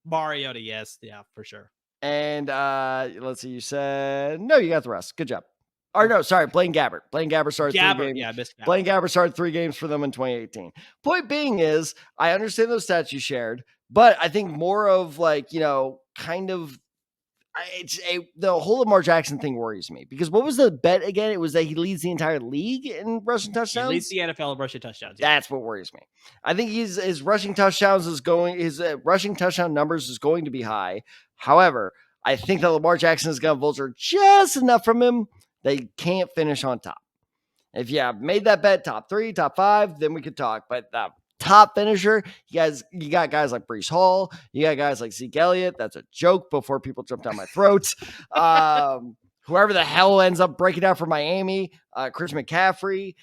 Yes. Yeah, for sure. And let's see, you said, no, you got the rest. Good job. Or no, sorry, Blaine Gabbert. Blaine Gabbert started 3 games. Yeah, I missed Gabbert. Blaine Gabbert started 3 games for them in 2018. Point being is, I understand those stats you shared, but I think more of like, kind of, the whole Lamar Jackson thing worries me, because what was the bet again? It was that he leads the entire league in rushing touchdowns. He leads the NFL in rushing touchdowns. Yeah. That's what worries me. I think his rushing touchdowns his rushing touchdown numbers is going to be high. However, I think that Lamar Jackson is going to vulture just enough from him. They can't finish on top. If you have made that bet, top 3, top 5, then we could talk. But top finisher, you got guys like Breece Hall. You got guys like Zeke Elliott. That's a joke before people jump down my throat. Whoever the hell ends up breaking out for Miami, Chris McCaffrey.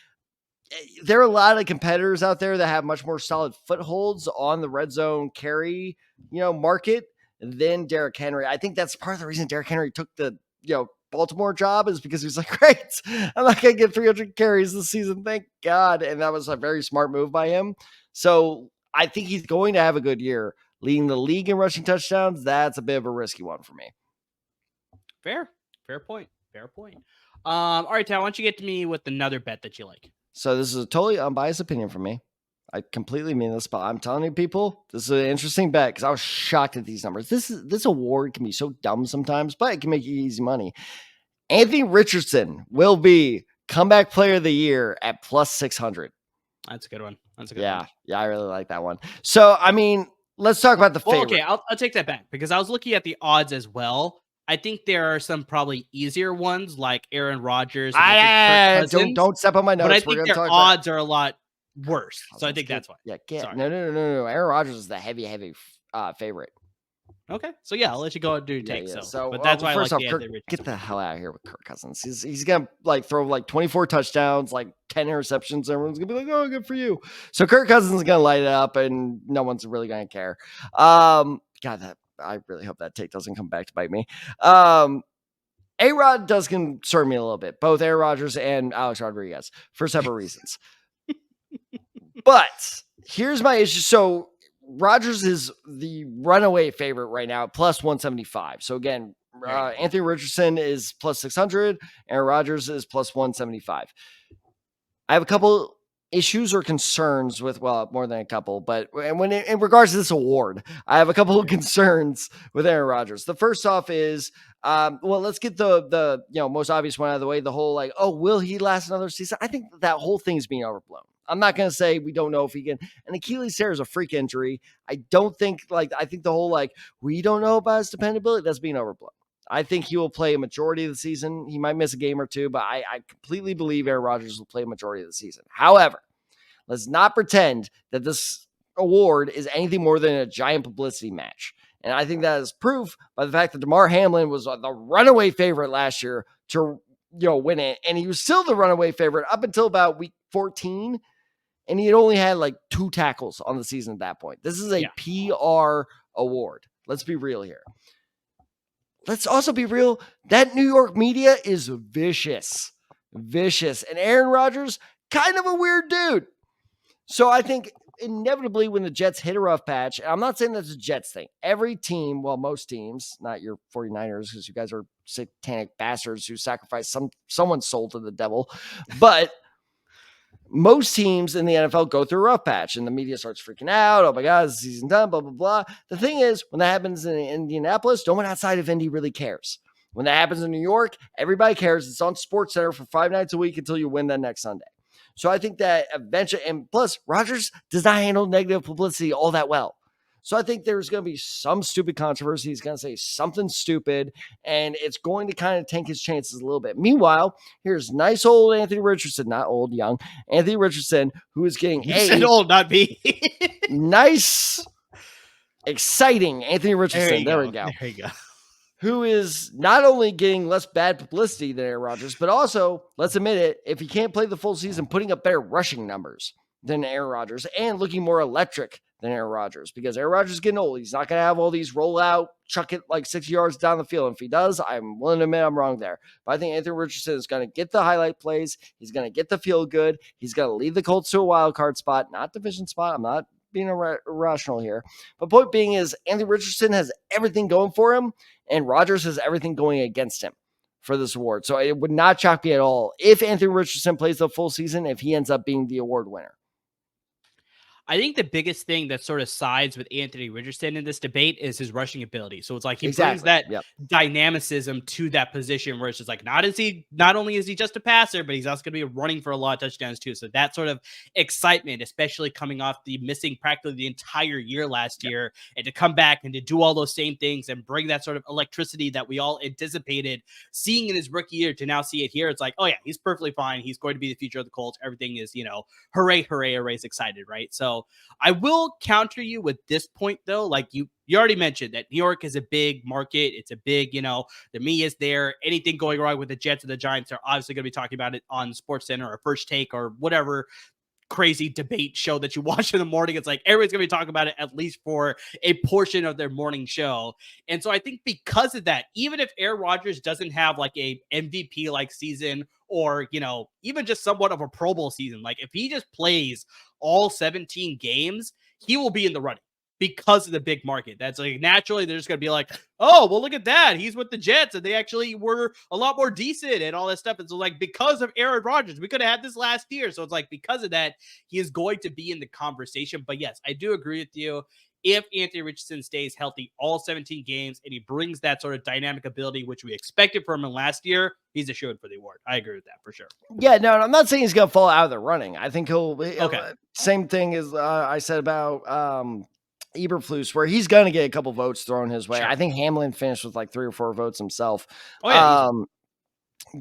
there are a lot of competitors out there that have much more solid footholds on the red zone carry, market than Derrick Henry. I think that's part of the reason Derrick Henry took the, Baltimore job, is because he was like, great, I'm not going to get 300 carries this season. Thank God. And that was a very smart move by him. So I think he's going to have a good year. Leading the league in rushing touchdowns, that's a bit of a risky one for me. Fair point. All right, Tal, why don't you get to me with another bet that you like? So this is a totally unbiased opinion from me. I completely mean this, but I'm telling you, people, this is an interesting bet because I was shocked at these numbers. This award can be so dumb sometimes, but it can make you easy money. Anthony Richardson will be comeback player of the year at plus 600. That's a good one. Yeah, I really like that one. So, I mean, let's talk about the favorite. Okay, I'll take that back because I was looking at the odds as well. I think there are some probably easier ones like Aaron Rodgers. Don't step on my notes. But I think their odds are a lot worse. So I think that's why. Yeah, no. Aaron Rodgers is the heavy favorite. Okay, so yeah, I'll let you go and do your take. So, but that's why first I like off, get the hell out of here with Kirk Cousins. He's gonna throw 24 touchdowns, 10 interceptions. Everyone's gonna be like, "Oh, good for you." So Kirk Cousins is gonna light it up, and no one's really gonna care. God, I really hope that take doesn't come back to bite me. A-Rod does concern me a little bit, both Aaron Rodgers and Alex Rodriguez, for several reasons. But here's my issue. So Rodgers is the runaway favorite right now, plus 175. So again, Anthony Richardson is plus 600. Aaron Rodgers is plus 175. I have a couple issues or concerns with, more than a couple, but in regards to this award, I have a couple of concerns with Aaron Rodgers. The first off is, let's get the most obvious one out of the way. The whole will he last another season? I think that whole thing is being overblown. I'm not going to say we don't know if he can. An Achilles tear is a freak injury. I don't think I think the whole we don't know about his dependability, that's being overblown. I think he will play a majority of the season. He might miss a game or two, but I completely believe Aaron Rodgers will play a majority of the season. However, let's not pretend that this award is anything more than a giant publicity match. And I think that is proof by the fact that Damar Hamlin was the runaway favorite last year to win it. And he was still the runaway favorite up until about week 14. And he had only had 2 tackles on the season at that point. This is a PR award. Let's be real here. Let's also be real. That New York media is vicious. And Aaron Rodgers, kind of a weird dude. So I think inevitably when the Jets hit a rough patch, and I'm not saying that's a Jets thing. Every team, most teams, not your 49ers, because you guys are satanic bastards who sacrifice someone's soul to the devil. But most teams in the NFL go through a rough patch and the media starts freaking out. Oh my God, is the season done? Blah, blah, blah. The thing is, when that happens in Indianapolis, no one outside of Indy really cares. When that happens in New York, everybody cares. It's on SportsCenter for 5 nights a week until you win that next Sunday. So I think that eventually, and plus Rodgers does not handle negative publicity all that well. So I think there's going to be some stupid controversy. He's going to say something stupid, and it's going to kind of tank his chances a little bit. Meanwhile, here's nice old Anthony Richardson, not old, young Anthony Richardson, who is getting old, not me. Nice, exciting Anthony Richardson. There we go. There you go. Who is not only getting less bad publicity than Aaron Rodgers, but also, let's admit it, if he can't play the full season, putting up better rushing numbers than Aaron Rodgers and looking more electric than Aaron Rodgers, because Aaron Rodgers is getting old. He's not going to have all these roll out, chuck it 6 yards down the field. And if he does, I'm willing to admit I'm wrong there. But I think Anthony Richardson is going to get the highlight plays. He's going to get the feel good. He's going to lead the Colts to a wild card spot, not division spot. I'm not being irrational here. But point being is Anthony Richardson has everything going for him, and Rodgers has everything going against him for this award. So it would not shock me at all if Anthony Richardson plays the full season, if he ends up being the award winner. I think the biggest thing that sort of sides with Anthony Richardson in this debate is his rushing ability. So it's he brings that dynamicism to that position where it's just not only is he just a passer, but he's also going to be running for a lot of touchdowns too. So that sort of excitement, especially coming off the missing practically the entire year last year, and to come back and to do all those same things and bring that sort of electricity that we all anticipated seeing in his rookie year to now see it here. It's he's perfectly fine. He's going to be the future of the Colts. Everything is, hooray, hooray, hooray, is excited, right? So So I will counter you with this point, though. Like you already mentioned that New York is a big market. It's a big, the media is there. Anything going wrong with the Jets or the Giants are obviously going to be talking about it on SportsCenter or First Take or whatever crazy debate show that you watch in the morning. It's like everybody's gonna be talking about it at least for a portion of their morning show. And so I think because of that, even if Aaron Rodgers doesn't have like a MVP like season or even just somewhat of a Pro Bowl season, like if he just plays all 17 games, he will be in the running because of the big market. That's like naturally they're just gonna be like, oh, well, look at that. He's with the Jets, and they actually were a lot more decent and all that stuff. And so, like, because of Aaron Rodgers, we could have had this last year. So it's like because of that, he is going to be in the conversation. But yes, I do agree with you. If Anthony Richardson stays healthy all 17 games and he brings that sort of dynamic ability, which we expected from him last year, he's a shoo-in for the award. I agree with that for sure. Yeah, no, I'm not saying he's going to fall out of the running. I think he'll Okay. Same thing as I said about Eberflus, where he's going to get a couple votes thrown his way. Sure. I think Hamlin finished with like 3 or 4 votes himself. Oh, yeah.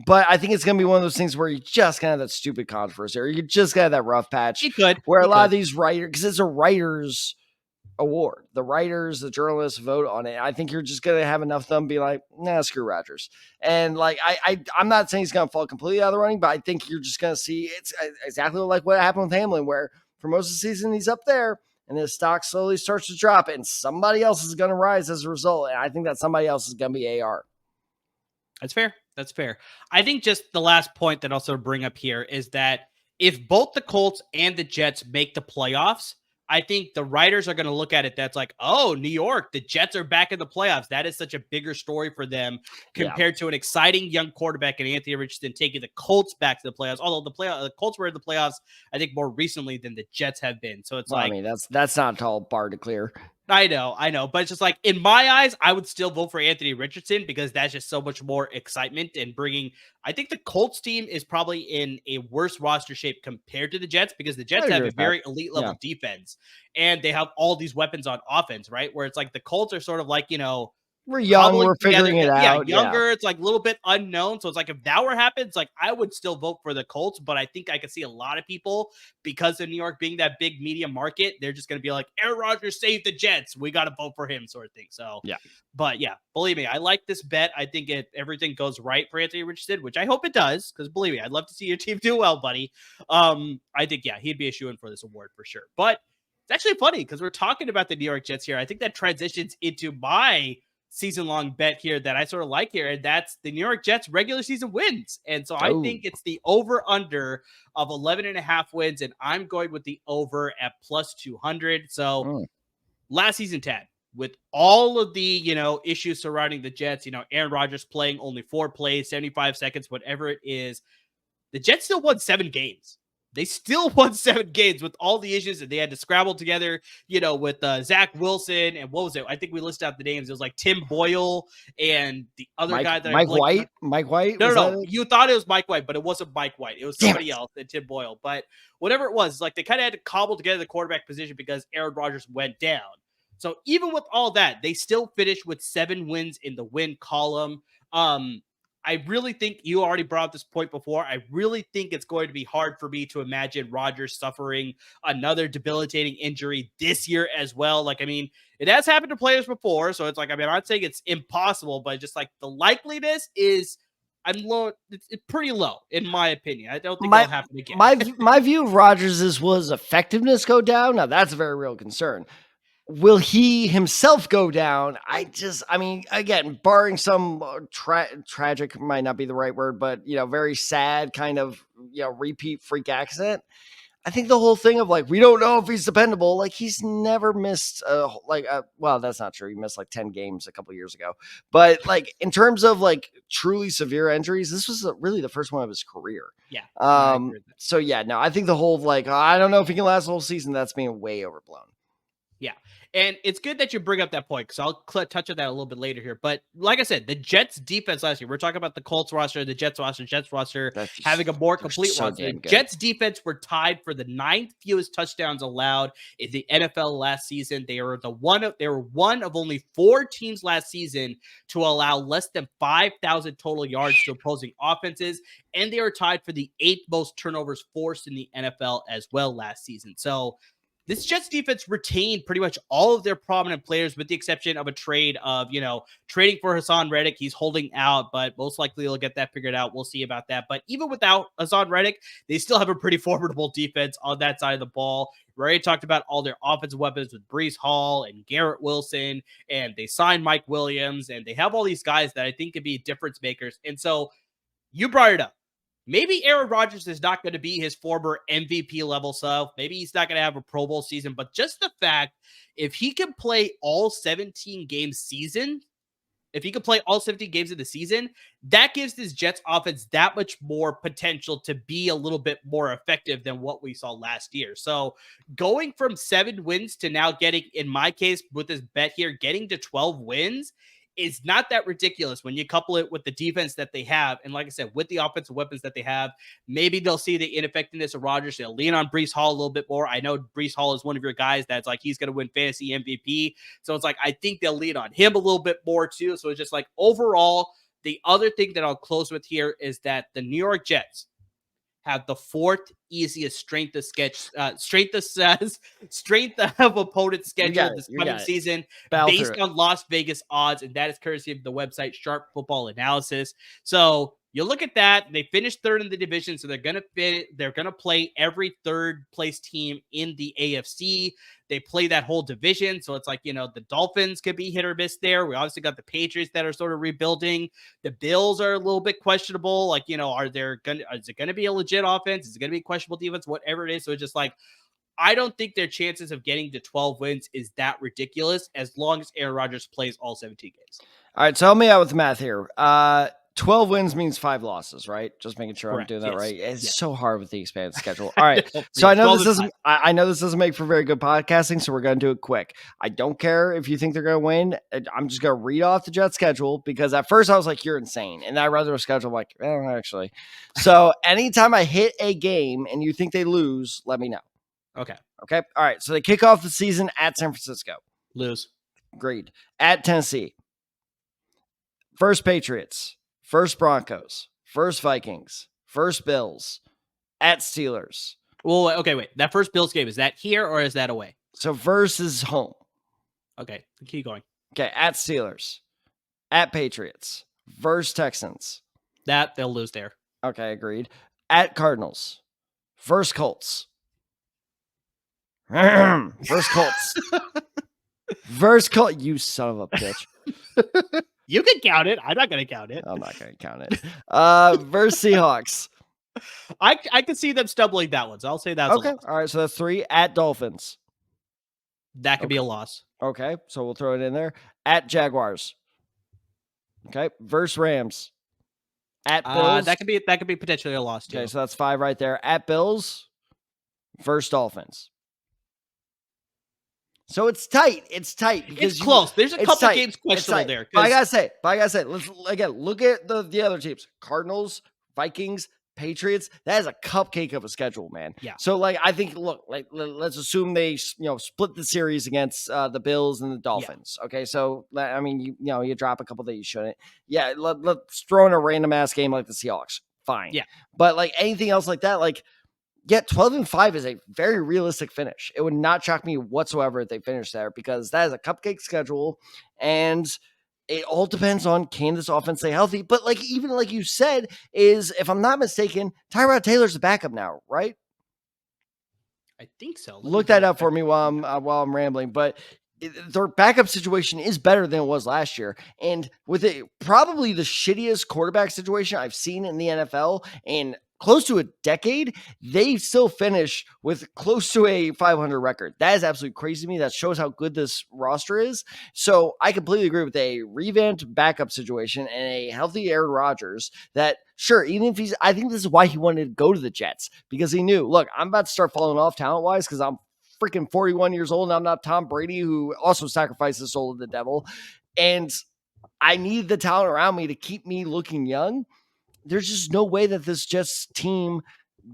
But I think it's going to be one of those things where you just kind of that stupid controversy, or you just got that rough patch. He could. Where a lot of these writers, because it's a writers award, the writers, the journalists vote on it. I think you're just going to have enough of them be like, nah, screw Rodgers. And like, I'm not saying he's going to fall completely out of the running, but I think you're just going to see it's exactly like what happened with Hamlin, where for most of the season he's up there and his stock slowly starts to drop and somebody else is going to rise as a result. And I think that somebody else is going to be AR. That's fair. That's fair. I think just the last point that I'll sort of bring up here is that if both the Colts and the Jets make the playoffs, I think the writers are going to look at it. That's like, oh, New York, the Jets are back in the playoffs. That is such a bigger story for them compared to an exciting young quarterback and Anthony Richardson taking the Colts back to the playoffs. Although the Colts were in the playoffs, I think more recently than the Jets have been. So it's I mean, that's not a tall bar to clear. I know, but it's just like in my eyes, I would still vote for Anthony Richardson because that's just so much more excitement and bringing. I think the Colts team is probably in a worse roster shape compared to the Jets because the Jets have a very elite level defense and they have all these weapons on offense, right? Where it's like the Colts are sort of like, we're young, we're figuring it out. Younger, it's like a little bit unknown. So it's like if that were happens, like I would still vote for the Colts, but I think I could see a lot of people because of New York being that big media market, they're just going to be like, Aaron Rodgers saved the Jets. We got to vote for him, sort of thing. So but yeah, believe me, I like this bet. I think if everything goes right for Anthony Richardson, which I hope it does, because believe me, I'd love to see your team do well, buddy. I think he'd be a shoo-in for this award for sure. But it's actually funny because we're talking about the New York Jets here. I think that transitions into my season-long bet here that I sort of like here, and that's the New York Jets regular season wins. And so I think it's the over-under of 11.5 wins, and I'm going with the over at plus 200. So last season, Tad, with all of the, issues surrounding the Jets, Aaron Rodgers playing only 4 plays, 75 seconds, whatever it is, the Jets still won 7 games. They still won 7 games with all the issues that they had to scrabble together, with Zach Wilson and what was it? I think we listed out the names. It was like Tim Boyle and the other guy that Mike White. Mike White. No. You thought it was Mike White, but it wasn't Mike White. It was somebody else than Tim Boyle. But whatever it was, like they kind of had to cobble together the quarterback position because Aaron Rodgers went down. So even with all that, they still finished with 7 wins in the win column. I really think you already brought up this point before. I really think it's going to be hard for me to imagine Rodgers suffering another debilitating injury this year as well. Like, I mean, it has happened to players before. So it's like, I mean, I'm not saying it's impossible, but just like the likeliness is low. It's pretty low in my opinion. I don't think it'll happen again. My view of Rodgers is, will his effectiveness go down? Now that's a very real concern. Will he himself go down? I mean, again, barring some tragic might not be the right word, but very sad kind of repeat freak accident. I think the whole thing of like, we don't know if he's dependable. Like he's never missed well, that's not true. He missed like 10 games a couple of years ago, but like in terms of like truly severe injuries, this was really the first one of his career. Yeah. So yeah, no, I think the whole like, I don't know if he can last the whole season. That's being way overblown. Yeah. And it's good that you bring up that point because I'll touch on that a little bit later here. But like I said, the Jets defense last year, we're talking about the Colts roster, the Jets roster having a more complete roster. The Jets defense were tied for the 9th fewest touchdowns allowed in the NFL last season. They were one of only 4 teams last season to allow less than 5,000 total yards to opposing offenses. And they were tied for the 8th most turnovers forced in the NFL as well last season. So this Jets defense retained pretty much all of their prominent players with the exception of a trade of, trading for Hassan Reddick. He's holding out, but most likely they'll get that figured out. We'll see about that. But even without Hassan Reddick, they still have a pretty formidable defense on that side of the ball. We already talked about all their offensive weapons with Breece Hall and Garrett Wilson, and they signed Mike Williams, and they have all these guys that I think could be difference makers. And so you brought it up. Maybe Aaron Rodgers is not going to be his former MVP level self. Maybe he's not going to have a Pro Bowl season, but just the fact, if he can play all 17 games season, if he could play all 17 games of the season, that gives this Jets offense that much more potential to be a little bit more effective than what we saw last year. So going from 7 wins to now getting, in my case, with this bet here, getting to 12 wins is not that ridiculous when you couple it with the defense that they have. And like I said, with the offensive weapons that they have, maybe they'll see the ineffectiveness of Rodgers. They'll lean on Breece Hall a little bit more. I know Breece Hall is one of your guys that's like, he's going to win fantasy MVP. So it's like, I think they'll lean on him a little bit more too. So it's just like overall, the other thing that I'll close with here is that the New York Jets have the 4th easiest strength of opponent schedule this coming season based on Las Vegas odds, and that is courtesy of the website Sharp Football Analysis. So you look at that, they finished 3rd in the division, so they're gonna play every 3rd place team in the AFC. They play that whole division, so it's like, the Dolphins could be hit or miss there. We obviously got the Patriots that are sort of rebuilding. The Bills are a little bit questionable. Like, is it gonna be a legit offense? Is it gonna be questionable defense? Whatever it is. So it's just like, I don't think their chances of getting to 12 wins is that ridiculous as long as Aaron Rodgers plays all 17 games. All right, so help me out with the math here. 12 wins means 5 losses, right? Just making sure I'm doing that right. It's so hard with the expanded schedule. All right. So I know this doesn't make for very good podcasting, so we're going to do it quick. I don't care if you think they're going to win. I'm just going to read off the Jets schedule because at first I was like, you're insane. And I read their schedule, I'm like, actually. So anytime I hit a game and you think they lose, let me know. Okay. All right. So they kick off the season at San Francisco. Lose. Agreed. At Tennessee. First Patriots. First Broncos, first Vikings, first Bills, at Steelers. Well, okay, wait. That first Bills game, is that here or is that away? So first is home. Okay, keep going. Okay, at Steelers, at Patriots, first Texans. That they'll lose there. Okay, agreed. At Cardinals, first Colts. First Colts. First Colts. You son of a bitch. You can count it. I'm not going to count it. I'm not going to count it. Versus Seahawks. I can see them stumbling that one, so I'll say that's okay. All right, so that's 3. At Dolphins. That could be a loss. Okay, so we'll throw it in there. At Jaguars. Okay, versus Rams. At Bills. That could be potentially a loss too. Okay, so that's 5 right there. At Bills. Versus Dolphins. So it's tight. It's tight because it's close. There's a couple games questionable there. But I gotta say, let's again look at the other teams: Cardinals, Vikings, Patriots. That is a cupcake of a schedule, man. Yeah. So I think let's assume they split the series against the Bills and the Dolphins. Yeah. Okay, so I mean you drop a couple that you shouldn't. Yeah, let's throw in a random ass game like the Seahawks. Fine. Yeah. But anything else like that, 12-5 is a very realistic finish. It would not shock me whatsoever if they finish there because that is a cupcake schedule and it all depends on can this offense stay healthy. But even like you said, is if I'm not mistaken, Tyrod Taylor's the backup now, right? I think so. Look that up for me while I'm rambling. But their backup situation is better than it was last year. And with it, probably the shittiest quarterback situation I've seen in the NFL in close to a decade, they still finish with close to a 500 record. That is absolutely crazy to me. That shows how good this roster is. So I completely agree with a revamped backup situation and a healthy Aaron Rodgers that, sure, even if I think this is why he wanted to go to the Jets because he knew, look, I'm about to start falling off talent-wise because I'm freaking 41 years old and I'm not Tom Brady who also sacrificed his soul to the devil. And I need the talent around me to keep me looking young. There's just no way that this Jets team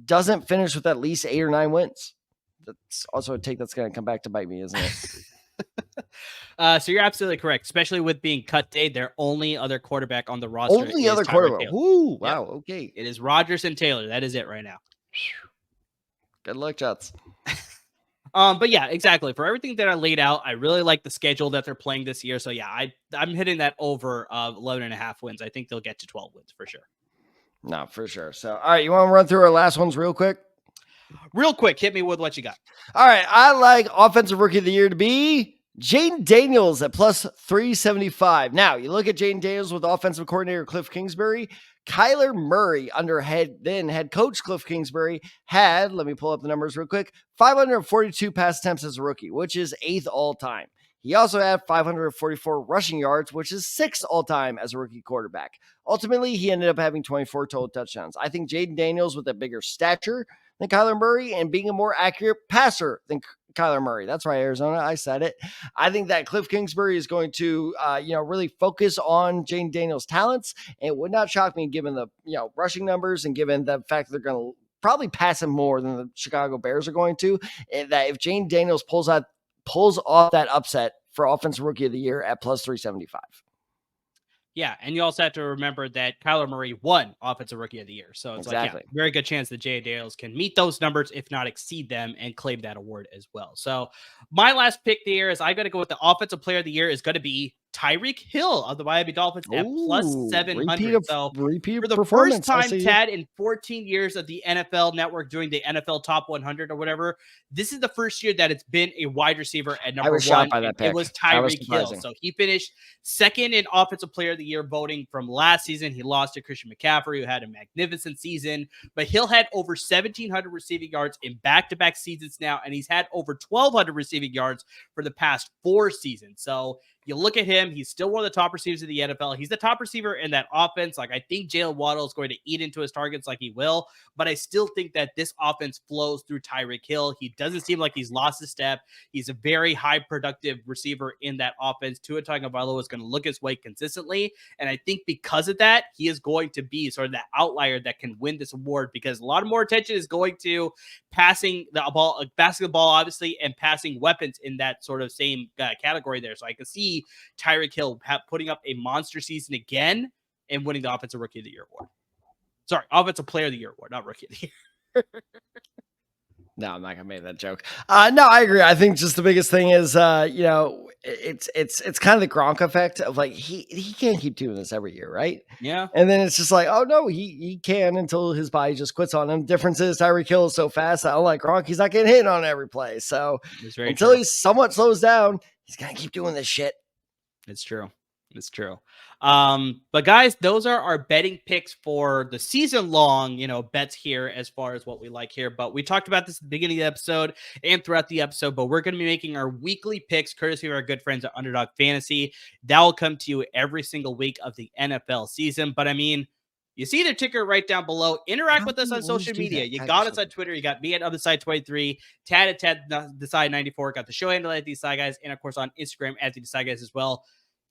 doesn't finish with at least 8 or 9 wins. That's also a take that's going to come back to bite me, isn't it? So you're absolutely correct, especially with being cut day. Their only other quarterback on the roster. Only other quarterback. Ooh, wow. Yep. Okay. It is Rodgers and Taylor. That is it right now. Good luck, Jets. But yeah, exactly. For everything that I laid out, I really like the schedule that they're playing this year. So yeah, I'm hitting that over 11.5 wins. I think they'll get to 12 wins for sure. No, for sure. So, all right, you want to run through our last ones real quick? Real quick, hit me with what you got. All right, I like Offensive Rookie of the Year to be Jaden Daniels at plus 375. Now, you look at Jaden Daniels with offensive coordinator Cliff Kingsbury. Kyler Murray under head coach Cliff Kingsbury had, let me pull up the numbers real quick, 542 pass attempts as a rookie, which is 8th all time. He also had 544 rushing yards, which is 6th all time as a rookie quarterback. Ultimately, he ended up having 24 total touchdowns. I think Jaden Daniels with a bigger stature than Kyler Murray and being a more accurate passer than Kyler Murray. That's right, Arizona. I said it. I think that Cliff Kingsbury is going to, really focus on Jaden Daniels' talents. And it would not shock me given the, rushing numbers and given the fact that they're going to probably pass him more than the Chicago Bears are going to, that if Jaden Daniels pulls off that upset for Offensive Rookie of the Year at plus 375. Yeah, and you also have to remember that Kyler Murray won Offensive Rookie of the Year. So it's very good chance that Jay Daniels can meet those numbers, if not exceed them, and claim that award as well. So my last pick there is I got to go with the Offensive Player of the Year is going to be Tyreek Hill of the Miami Dolphins at plus 700. So for the first time, Tad, in 14 years of the NFL Network doing the NFL Top 100 or whatever, this is the first year that it's been a wide receiver at number 1. It was Tyreek Hill. So he finished second in Offensive Player of the Year voting from last season. He lost to Christian McCaffrey, who had a magnificent season, but Hill had over 1,700 receiving yards in back-to-back seasons now, and he's had over 1,200 receiving yards for the past 4 seasons. So you look at him, he's still one of the top receivers in the NFL. He's the top receiver in that offense. Like, I think Jalen Waddle is going to eat into his targets like he will, but I still think that this offense flows through Tyreek Hill. He doesn't seem like he's lost a step. He's a very high productive receiver in that offense. Tua Tagovailoa is going to look his way consistently, and I think because of that, he is going to be sort of that outlier that can win this award, because a lot of more attention is going to passing the ball, obviously, and passing weapons in that sort of same category there. So I can see Tyreek Hill putting up a monster season again and winning the Offensive Rookie of the Year award. Sorry, Offensive Player of the Year award, not Rookie of the Year. No, I'm not gonna make that joke. No, I agree. I think just the biggest thing is, it's kind of the Gronk effect of like he can't keep doing this every year, right? Yeah. And then it's just like, oh no, he can until his body just quits on him. Difference is Tyreek Hill is so fast. I don't like Gronk. He's not getting hit on every play. So until he somewhat slows down, he's gonna keep doing this shit. It's true. But guys, those are our betting picks for the season long, bets here as far as what we like here. But we talked about this at the beginning of the episode and throughout the episode, but we're going to be making our weekly picks courtesy of our good friends at Underdog Fantasy. That will come to you every single week of the NFL season. But I mean, you see the ticker right down below. Interact with us on social media. You got us on Twitter. You got me at OtherSide23, Tad at Tad Decide 94, got the show handle at These Side Guys, and of course on Instagram at These Side Guys as well.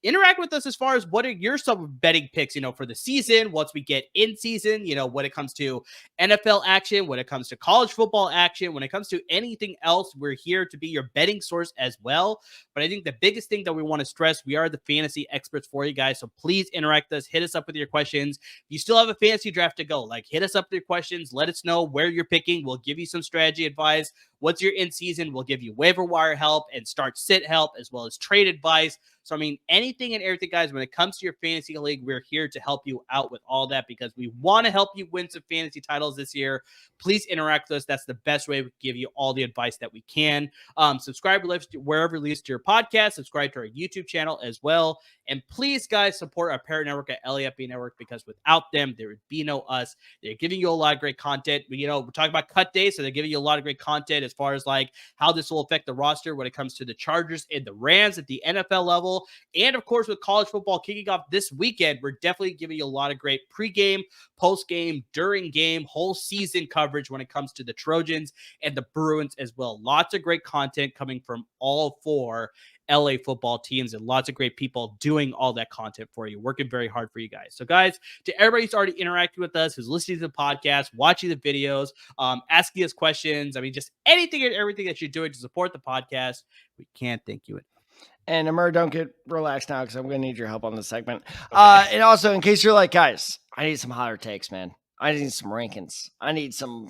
Interact with us as far as what are your some betting picks, for the season, once we get in season, when it comes to NFL action, when it comes to college football action, when it comes to anything else, we're here to be your betting source as well. But I think the biggest thing that we want to stress, we are the fantasy experts for you guys. So please interact with us, hit us up with your questions. If you still have a fantasy draft to go, hit us up with your questions. Let us know where you're picking. We'll give you some strategy advice. What's your in season? We'll give you waiver wire help and start sit help, as well as trade advice. So, I mean, anything and everything, guys, when it comes to your fantasy league, we're here to help you out with all that because we want to help you win some fantasy titles this year. Please interact with us. That's the best way we give you all the advice that we can. Subscribe wherever you listen to your podcast. Subscribe to our YouTube channel as well. And please, guys, support our parent network at LAFB Network, because without them, there would be no us. They're giving you a lot of great content. We're talking about cut days, so they're giving you a lot of great content as far as how this will affect the roster when it comes to the Chargers and the Rams at the NFL level. And of course, with college football kicking off this weekend, we're definitely giving you a lot of great pregame, postgame, during game, whole season coverage when it comes to the Trojans and the Bruins as well. Lots of great content coming from all 4 LA football teams, and lots of great people doing all that content for you, working very hard for you guys. So guys, to everybody who's already interacting with us, who's listening to the podcast, watching the videos, asking us questions, I mean, just anything and everything that you're doing to support the podcast, we can't thank you enough. And Amir, don't get relaxed now because I'm going to need your help on this segment. Okay. And also, in case you're like, guys, I need some hotter takes, man. I need some rankings. I need some,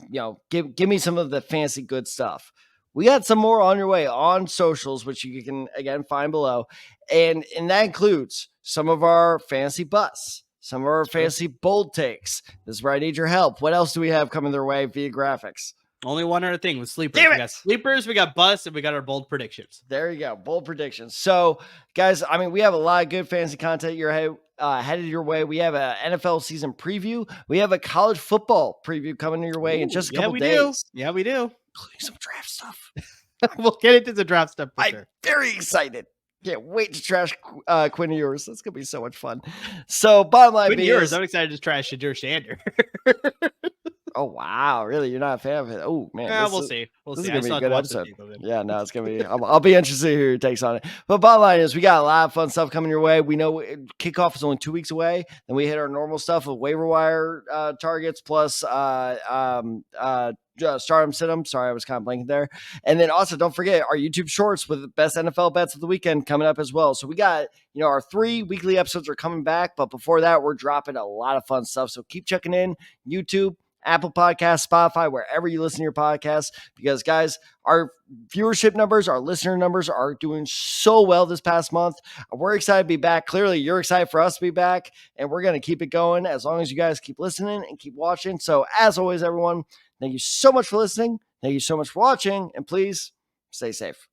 give me some of the fancy good stuff. we got some more on your way on socials, which you can, again, find below. And that includes some of our fantasy busts, some of our fantasy bold takes. This is where I need your help. What else do we have coming their way via graphics? Only one other thing with sleepers. We got sleepers, we got busts, and we got our bold predictions. There you go. Bold predictions. So, guys, I mean, we have a lot of good fantasy content headed your way. We have an NFL season preview. We have a college football preview coming your way in just a couple days. Yeah, we do. Including some draft stuff. We'll get into the draft stuff for sure. I'm very excited. Can't wait to trash Quinn Ewers. That's going to be so much fun. So, bottom line Quinn Ewers, I'm excited to trash Shadur Shander. Oh, wow. Really? You're not a fan of it? Oh, man. We'll see. This is going to be a good episode. Yeah, no, it's going to be. I'll be interested to hear your takes on it. But bottom line is we got a lot of fun stuff coming your way. We know kickoff is only 2 weeks away. Then we hit our normal stuff of waiver wire targets plus stardom, sit-em. Sorry, I was kind of blanking there. And then also don't forget our YouTube shorts with the best NFL bets of the weekend coming up as well. So we got, our 3 weekly episodes are coming back. But before that, we're dropping a lot of fun stuff. So keep checking in YouTube, Apple Podcasts, Spotify, wherever you listen to your podcasts, because guys, our viewership numbers, our listener numbers are doing so well this past month. We're excited to be back. Clearly, you're excited for us to be back, and we're going to keep it going as long as you guys keep listening and keep watching. So as always, everyone, thank you so much for listening. Thank you so much for watching, and please stay safe.